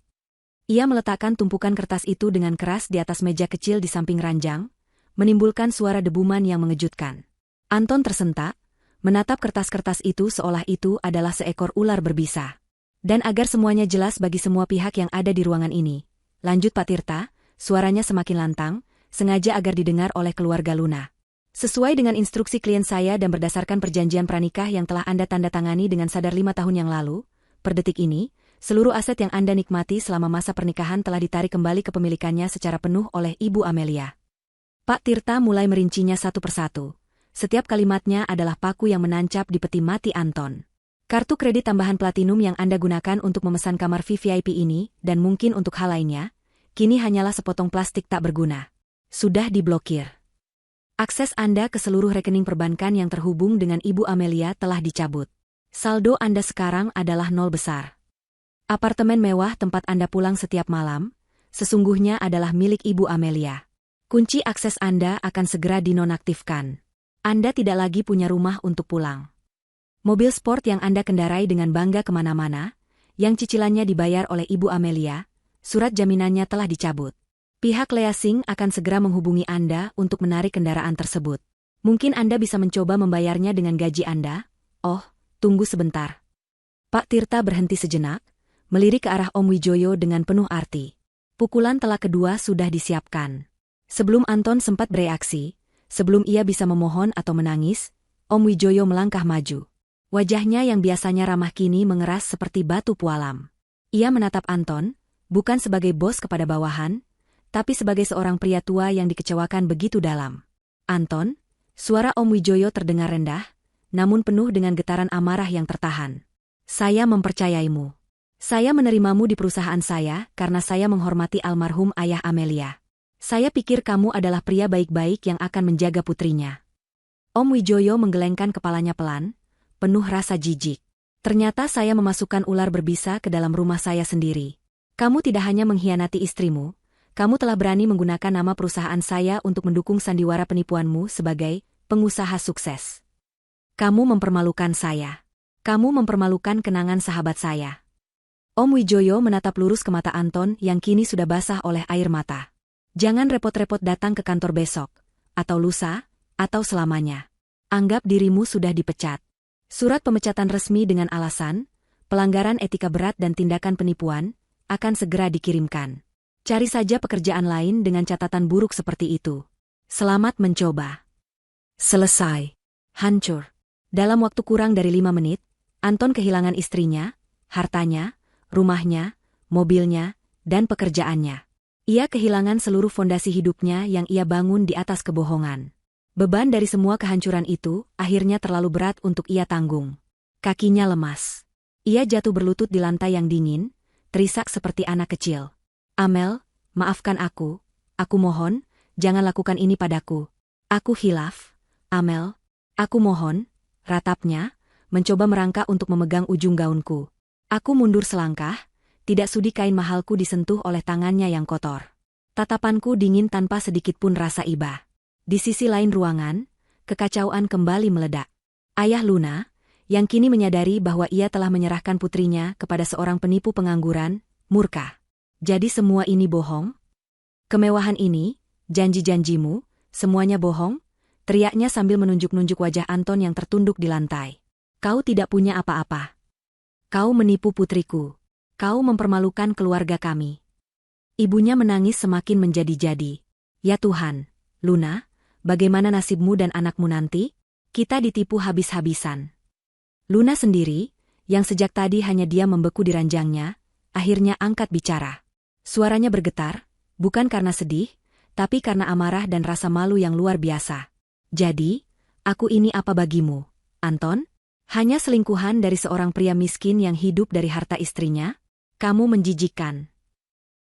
Ia meletakkan tumpukan kertas itu dengan keras di atas meja kecil di samping ranjang, menimbulkan suara debuman yang mengejutkan. Anton tersentak, menatap kertas-kertas itu seolah itu adalah seekor ular berbisa. Dan agar semuanya jelas bagi semua pihak yang ada di ruangan ini, lanjut Pak Tirta, suaranya semakin lantang, sengaja agar didengar oleh keluarga Luna. Sesuai dengan instruksi klien saya dan berdasarkan perjanjian pranikah yang telah Anda tanda tangani dengan Sadar 5 tahun yang lalu, per detik ini, seluruh aset yang Anda nikmati selama masa pernikahan telah ditarik kembali ke pemilikannya secara penuh oleh Ibu Amelia. Pak Tirta mulai merincinya satu persatu. Setiap kalimatnya adalah paku yang menancap di peti mati Anton. Kartu kredit tambahan platinum yang Anda gunakan untuk memesan kamar VIP ini, dan mungkin untuk hal lainnya, kini hanyalah sepotong plastik tak berguna. Sudah diblokir. Akses Anda ke seluruh rekening perbankan yang terhubung dengan Ibu Amelia telah dicabut. Saldo Anda sekarang adalah 0 besar. Apartemen mewah tempat Anda pulang setiap malam, sesungguhnya adalah milik Ibu Amelia. Kunci akses Anda akan segera dinonaktifkan. Anda tidak lagi punya rumah untuk pulang. Mobil sport yang Anda kendarai dengan bangga kemana-mana, yang cicilannya dibayar oleh Ibu Amelia, surat jaminannya telah dicabut. Pihak leasing akan segera menghubungi Anda untuk menarik kendaraan tersebut. Mungkin Anda bisa mencoba membayarnya dengan gaji Anda. Oh, tunggu sebentar. Pak Tirta berhenti sejenak, melirik ke arah Om Wijoyo dengan penuh arti. Pukulan telak kedua sudah disiapkan. Sebelum Anton sempat bereaksi, sebelum ia bisa memohon atau menangis, Om Wijoyo melangkah maju. Wajahnya yang biasanya ramah kini mengeras seperti batu pualam. Ia menatap Anton, bukan sebagai bos kepada bawahan, tapi sebagai seorang pria tua yang dikecewakan begitu dalam. Anton, suara Om Wijoyo terdengar rendah, namun penuh dengan getaran amarah yang tertahan. Saya mempercayaimu. Saya menerimamu di perusahaan saya karena saya menghormati almarhum ayah Amelia. Saya pikir kamu adalah pria baik-baik yang akan menjaga putrinya. Om Wijoyo menggelengkan kepalanya pelan, penuh rasa jijik. Ternyata saya memasukkan ular berbisa ke dalam rumah saya sendiri. Kamu tidak hanya mengkhianati istrimu, kamu telah berani menggunakan nama perusahaan saya untuk mendukung sandiwara penipuanmu sebagai pengusaha sukses. Kamu mempermalukan saya. Kamu mempermalukan kenangan sahabat saya. Om Wijoyo menatap lurus ke mata Anton yang kini sudah basah oleh air mata. Jangan repot-repot datang ke kantor besok, atau lusa, atau selamanya. Anggap dirimu sudah dipecat. Surat pemecatan resmi dengan alasan, pelanggaran etika berat dan tindakan penipuan, akan segera dikirimkan. Cari saja pekerjaan lain dengan catatan buruk seperti itu. Selamat mencoba. Selesai. Hancur. Dalam waktu kurang dari 5 menit, Anton kehilangan istrinya, hartanya, rumahnya, mobilnya, dan pekerjaannya. Ia kehilangan seluruh fondasi hidupnya yang ia bangun di atas kebohongan. Beban dari semua kehancuran itu akhirnya terlalu berat untuk ia tanggung. Kakinya lemas. Ia jatuh berlutut di lantai yang dingin, terisak seperti anak kecil. Amel, maafkan aku mohon, jangan lakukan ini padaku. Aku hilaf, Amel, aku mohon, ratapnya, mencoba merangkak untuk memegang ujung gaunku. Aku mundur selangkah, tidak sudi kain mahalku disentuh oleh tangannya yang kotor. Tatapanku dingin tanpa sedikitpun rasa iba. Di sisi lain ruangan, kekacauan kembali meledak. Ayah Luna, yang kini menyadari bahwa ia telah menyerahkan putrinya kepada seorang penipu pengangguran, murka. Jadi semua ini bohong? Kemewahan ini, janji-janjimu, semuanya bohong? Teriaknya sambil menunjuk-nunjuk wajah Anton yang tertunduk di lantai. Kau tidak punya apa-apa. Kau menipu putriku. Kau mempermalukan keluarga kami. Ibunya menangis semakin menjadi-jadi. Ya Tuhan, Luna, bagaimana nasibmu dan anakmu nanti? Kita ditipu habis-habisan. Luna sendiri, yang sejak tadi hanya diam membeku di ranjangnya, akhirnya angkat bicara. Suaranya bergetar, bukan karena sedih, tapi karena amarah dan rasa malu yang luar biasa. Jadi, aku ini apa bagimu, Anton? Hanya selingkuhan dari seorang pria miskin yang hidup dari harta istrinya? Kamu menjijikkan.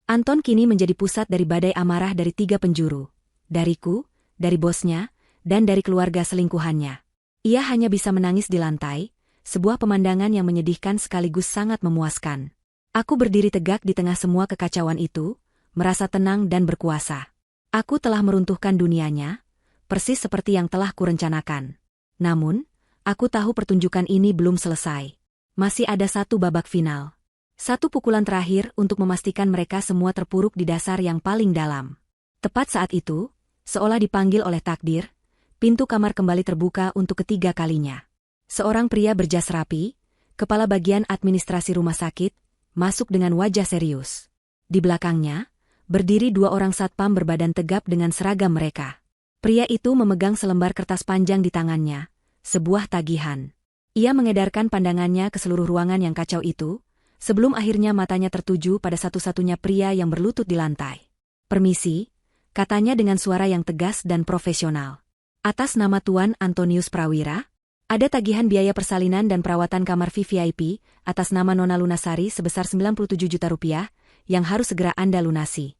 Anton kini menjadi pusat dari badai amarah dari 3 penjuru. Dariku, dari bosnya, dan dari keluarga selingkuhannya. Ia hanya bisa menangis di lantai, sebuah pemandangan yang menyedihkan sekaligus sangat memuaskan. Aku berdiri tegak di tengah semua kekacauan itu, merasa tenang dan berkuasa. Aku telah meruntuhkan dunianya, persis seperti yang telah kurencanakan. Namun, aku tahu pertunjukan ini belum selesai. Masih ada satu babak final. Satu pukulan terakhir untuk memastikan mereka semua terpuruk di dasar yang paling dalam. Tepat saat itu, Seolah dipanggil oleh takdir, pintu kamar kembali terbuka untuk ketiga kalinya. Seorang pria berjas rapi, kepala bagian administrasi rumah sakit, masuk dengan wajah serius. Di belakangnya, berdiri dua orang satpam berbadan tegap dengan seragam mereka. Pria itu memegang selembar kertas panjang di tangannya, sebuah tagihan. Ia mengedarkan pandangannya ke seluruh ruangan yang kacau itu, sebelum akhirnya matanya tertuju pada satu-satunya pria yang berlutut di lantai. "Permisi," katanya dengan suara yang tegas dan profesional. "Atas nama Tuan Antonius Prawira, ada tagihan biaya persalinan dan perawatan kamar VVIP atas nama Nona Lunasari sebesar 97 juta rupiah yang harus segera Anda lunasi."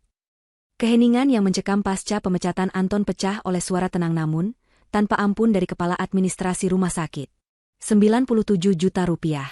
Keheningan yang mencekam pasca pemecatan Anton pecah oleh suara tenang namun tanpa ampun dari kepala administrasi rumah sakit. 97 juta rupiah.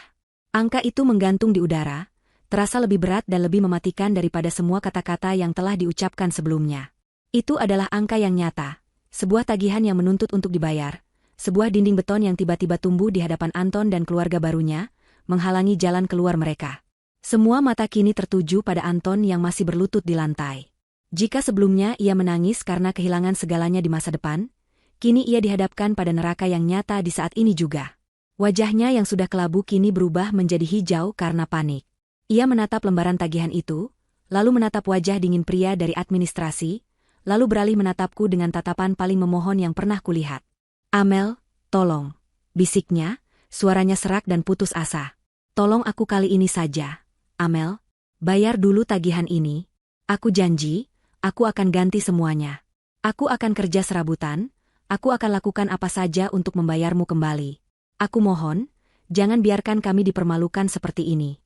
Angka itu menggantung di udara, terasa lebih berat dan lebih mematikan daripada semua kata-kata yang telah diucapkan sebelumnya. Itu adalah angka yang nyata, sebuah tagihan yang menuntut untuk dibayar, sebuah dinding beton yang tiba-tiba tumbuh di hadapan Anton dan keluarga barunya, menghalangi jalan keluar mereka. Semua mata kini tertuju pada Anton yang masih berlutut di lantai. Jika sebelumnya ia menangis karena kehilangan segalanya di masa depan, kini ia dihadapkan pada neraka yang nyata di saat ini juga. Wajahnya yang sudah kelabu kini berubah menjadi hijau karena panik. Ia menatap lembaran tagihan itu, lalu menatap wajah dingin pria dari administrasi, lalu beralih menatapku dengan tatapan paling memohon yang pernah kulihat. "Amel, tolong," bisiknya, suaranya serak dan putus asa. "Tolong aku kali ini saja, Amel. Bayar dulu tagihan ini. Aku janji, aku akan ganti semuanya. Aku akan kerja serabutan, aku akan lakukan apa saja untuk membayarmu kembali. Aku mohon, jangan biarkan kami dipermalukan seperti ini."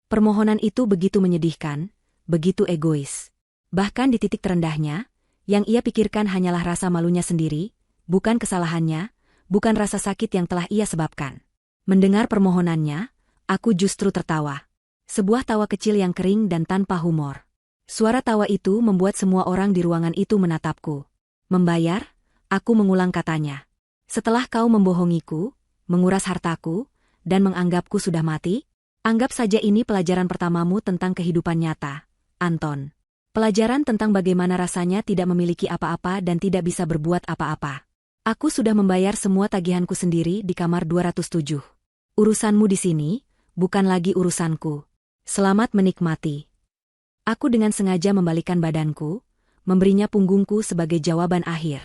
Permohonan itu begitu menyedihkan, begitu egois. Bahkan di titik terendahnya, yang ia pikirkan hanyalah rasa malunya sendiri, bukan kesalahannya, bukan rasa sakit yang telah ia sebabkan. Mendengar permohonannya, aku justru tertawa. Sebuah tawa kecil yang kering dan tanpa humor. Suara tawa itu membuat semua orang di ruangan itu menatapku. "Membayar?" Aku mengulang katanya. "Setelah kau membohongiku, menguras hartaku, dan menganggapku sudah mati? Anggap saja ini pelajaran pertamamu tentang kehidupan nyata, Anton. Pelajaran tentang bagaimana rasanya tidak memiliki apa-apa dan tidak bisa berbuat apa-apa. Aku sudah membayar semua tagihanku sendiri di kamar 207. Urusanmu di sini, bukan lagi urusanku. Selamat menikmati." Aku dengan sengaja membalikkan badanku, memberinya punggungku sebagai jawaban akhir.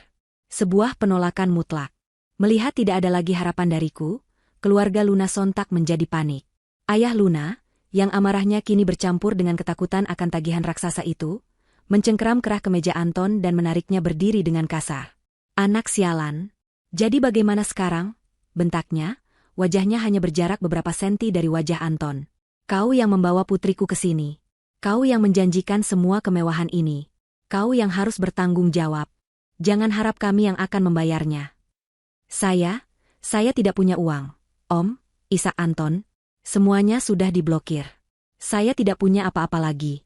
Sebuah penolakan mutlak. Melihat tidak ada lagi harapan dariku, keluarga Luna sontak menjadi panik. Ayah Luna, yang amarahnya kini bercampur dengan ketakutan akan tagihan raksasa itu, mencengkeram kerah kemeja Anton dan menariknya berdiri dengan kasar. "Anak sialan. Jadi bagaimana sekarang?" bentaknya, wajahnya hanya berjarak beberapa senti dari wajah Anton. "Kau yang membawa putriku ke sini. Kau yang menjanjikan semua kemewahan ini. Kau yang harus bertanggung jawab. Jangan harap kami yang akan membayarnya." Saya tidak punya uang, Om," isak Anton. "Semuanya sudah diblokir. Saya tidak punya apa-apa lagi."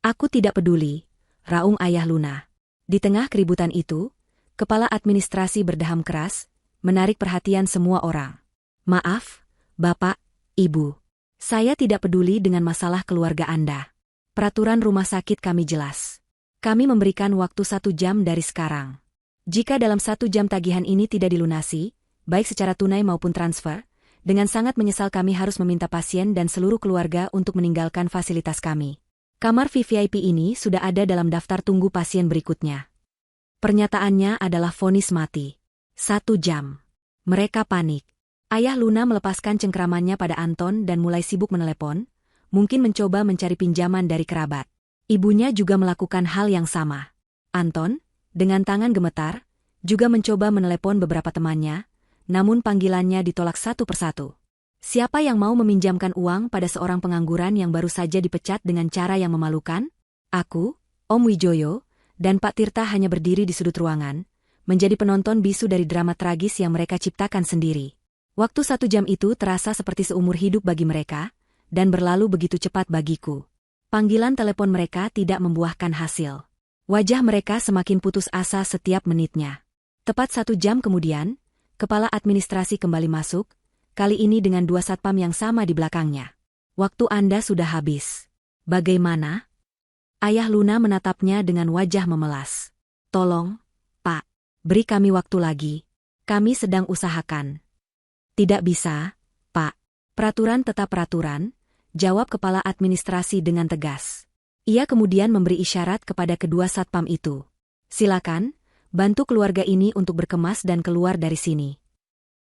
"Aku tidak peduli," raung ayah Luna. Di tengah keributan itu, kepala administrasi berdeham keras, menarik perhatian semua orang. "Maaf, Bapak, Ibu. Saya tidak peduli dengan masalah keluarga Anda. Peraturan rumah sakit kami jelas. Kami memberikan waktu 1 jam dari sekarang. Jika dalam 1 jam tagihan ini tidak dilunasi, baik secara tunai maupun transfer, dengan sangat menyesal kami harus meminta pasien dan seluruh keluarga untuk meninggalkan fasilitas kami. Kamar VVIP ini sudah ada dalam daftar tunggu pasien berikutnya." Pernyataannya adalah vonis mati. 1 jam. Mereka panik. Ayah Luna melepaskan cengkeramannya pada Anton dan mulai sibuk menelepon, mungkin mencoba mencari pinjaman dari kerabat. Ibunya juga melakukan hal yang sama. Anton, dengan tangan gemetar, juga mencoba menelepon beberapa temannya, namun panggilannya ditolak satu persatu. Siapa yang mau meminjamkan uang pada seorang pengangguran yang baru saja dipecat dengan cara yang memalukan? Aku, Om Wijoyo, dan Pak Tirta hanya berdiri di sudut ruangan, menjadi penonton bisu dari drama tragis yang mereka ciptakan sendiri. Waktu 1 jam itu terasa seperti seumur hidup bagi mereka, dan berlalu begitu cepat bagiku. Panggilan telepon mereka tidak membuahkan hasil. Wajah mereka semakin putus asa setiap menitnya. Tepat 1 jam kemudian, kepala administrasi kembali masuk, kali ini dengan 2 satpam yang sama di belakangnya. "Waktu Anda sudah habis. Bagaimana?" Ayah Luna menatapnya dengan wajah memelas. Tolong, Pak. Beri kami waktu lagi. Kami sedang usahakan. Tidak bisa, Pak. Peraturan tetap peraturan, jawab kepala administrasi dengan tegas. Ia kemudian memberi isyarat kepada kedua satpam itu. Silakan, bantu keluarga ini untuk berkemas dan keluar dari sini.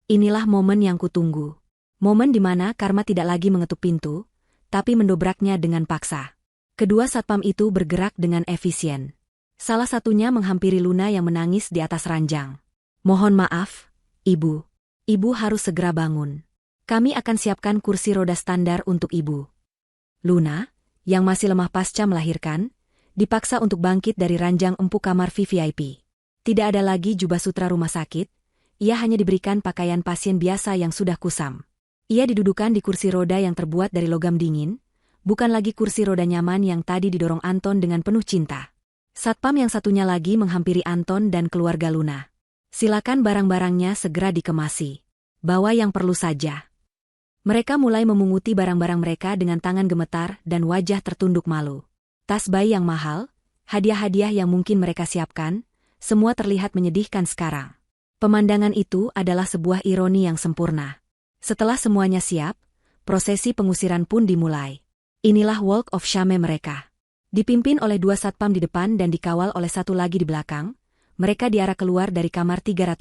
Inilah momen yang kutunggu. Momen di mana Karma tidak lagi mengetuk pintu, tapi mendobraknya dengan paksa. Kedua satpam itu bergerak dengan efisien. Salah satunya menghampiri Luna yang menangis di atas ranjang. Mohon maaf, Ibu. Ibu harus segera bangun. Kami akan siapkan kursi roda standar untuk Ibu. Luna, yang masih lemah pasca melahirkan, dipaksa untuk bangkit dari ranjang empuk kamar VVIP. Tidak ada lagi jubah sutra rumah sakit, ia hanya diberikan pakaian pasien biasa yang sudah kusam. Ia didudukan di kursi roda yang terbuat dari logam dingin, bukan lagi kursi roda nyaman yang tadi didorong Anton dengan penuh cinta. Satpam yang satunya lagi menghampiri Anton dan keluarga Luna. Silakan barang-barangnya segera dikemasi. Bawa yang perlu saja. Mereka mulai memunguti barang-barang mereka dengan tangan gemetar dan wajah tertunduk malu. Tas bayi yang mahal, hadiah-hadiah yang mungkin mereka siapkan, semua terlihat menyedihkan sekarang. Pemandangan itu adalah sebuah ironi yang sempurna. Setelah semuanya siap, prosesi pengusiran pun dimulai. Inilah Walk of Shame mereka. Dipimpin oleh dua satpam di depan dan dikawal oleh satu lagi di belakang, mereka diarah keluar dari kamar 305.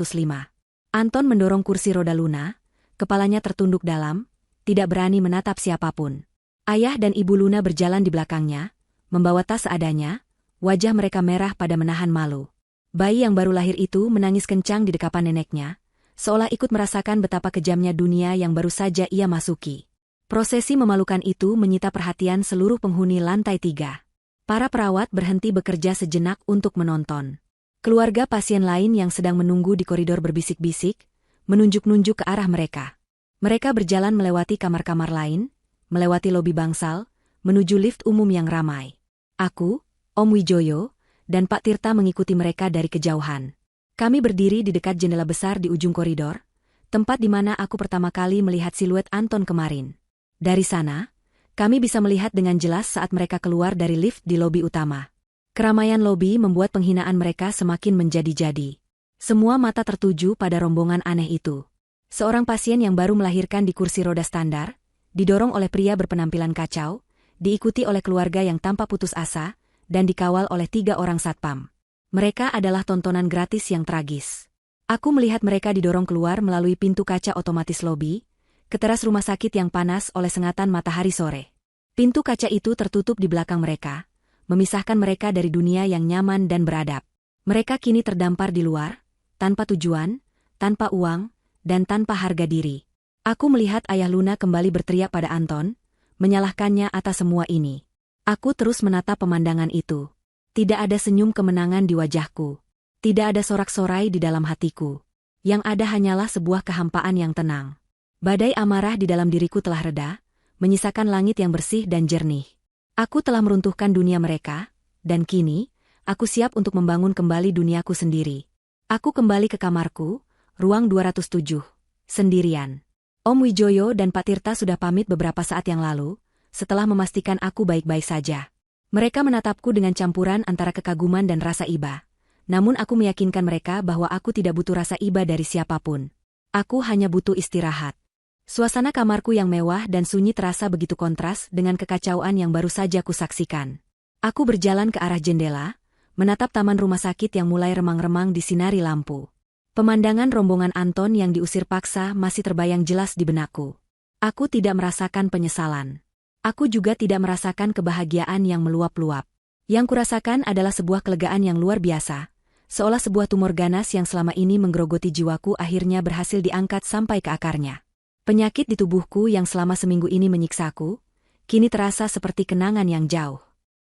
Anton mendorong kursi roda Luna, kepalanya tertunduk dalam, tidak berani menatap siapapun. Ayah dan ibu Luna berjalan di belakangnya, membawa tas seadanya, wajah mereka merah pada menahan malu. Bayi yang baru lahir itu menangis kencang di dekapan neneknya, seolah ikut merasakan betapa kejamnya dunia yang baru saja ia masuki. Prosesi memalukan itu menyita perhatian seluruh penghuni lantai 3. Para perawat berhenti bekerja sejenak untuk menonton. Keluarga pasien lain yang sedang menunggu di koridor berbisik-bisik, menunjuk-nunjuk ke arah mereka. Mereka berjalan melewati kamar-kamar lain, melewati lobi bangsal, menuju lift umum yang ramai. Aku, Om Wijoyo, dan Pak Tirta mengikuti mereka dari kejauhan. Kami berdiri di dekat jendela besar di ujung koridor, tempat di mana aku pertama kali melihat siluet Anton kemarin. Dari sana, kami bisa melihat dengan jelas saat mereka keluar dari lift di lobi utama. Keramaian lobi membuat penghinaan mereka semakin menjadi-jadi. Semua mata tertuju pada rombongan aneh itu. Seorang pasien yang baru melahirkan di kursi roda standar, didorong oleh pria berpenampilan kacau, diikuti oleh keluarga yang tanpa putus asa, dan dikawal oleh 3 orang satpam. Mereka adalah tontonan gratis yang tragis. Aku melihat mereka didorong keluar melalui pintu kaca otomatis lobi, ke teras rumah sakit yang panas oleh sengatan matahari sore. Pintu kaca itu tertutup di belakang mereka, memisahkan mereka dari dunia yang nyaman dan beradab. Mereka kini terdampar di luar, tanpa tujuan, tanpa uang, dan tanpa harga diri. Aku melihat ayah Luna kembali berteriak pada Anton, menyalahkannya atas semua ini. Aku terus menatap pemandangan itu. Tidak ada senyum kemenangan di wajahku. Tidak ada sorak-sorai di dalam hatiku. Yang ada hanyalah sebuah kehampaan yang tenang. Badai amarah di dalam diriku telah reda, menyisakan langit yang bersih dan jernih. Aku telah meruntuhkan dunia mereka, dan kini, aku siap untuk membangun kembali duniaku sendiri. Aku kembali ke kamarku, ruang 207, sendirian. Om Wijoyo dan Pak Tirta sudah pamit beberapa saat yang lalu, setelah memastikan aku baik-baik saja. Mereka menatapku dengan campuran antara kekaguman dan rasa iba. Namun aku meyakinkan mereka bahwa aku tidak butuh rasa iba dari siapapun. Aku hanya butuh istirahat. Suasana kamarku yang mewah dan sunyi terasa begitu kontras dengan kekacauan yang baru saja kusaksikan. Aku berjalan ke arah jendela, menatap taman rumah sakit yang mulai remang-remang disinari lampu. Pemandangan rombongan Anton yang diusir paksa masih terbayang jelas di benakku. Aku tidak merasakan penyesalan. Aku juga tidak merasakan kebahagiaan yang meluap-luap. Yang kurasakan adalah sebuah kelegaan yang luar biasa, seolah sebuah tumor ganas yang selama ini menggerogoti jiwaku akhirnya berhasil diangkat sampai ke akarnya. Penyakit di tubuhku yang selama seminggu ini menyiksaku, kini terasa seperti kenangan yang jauh.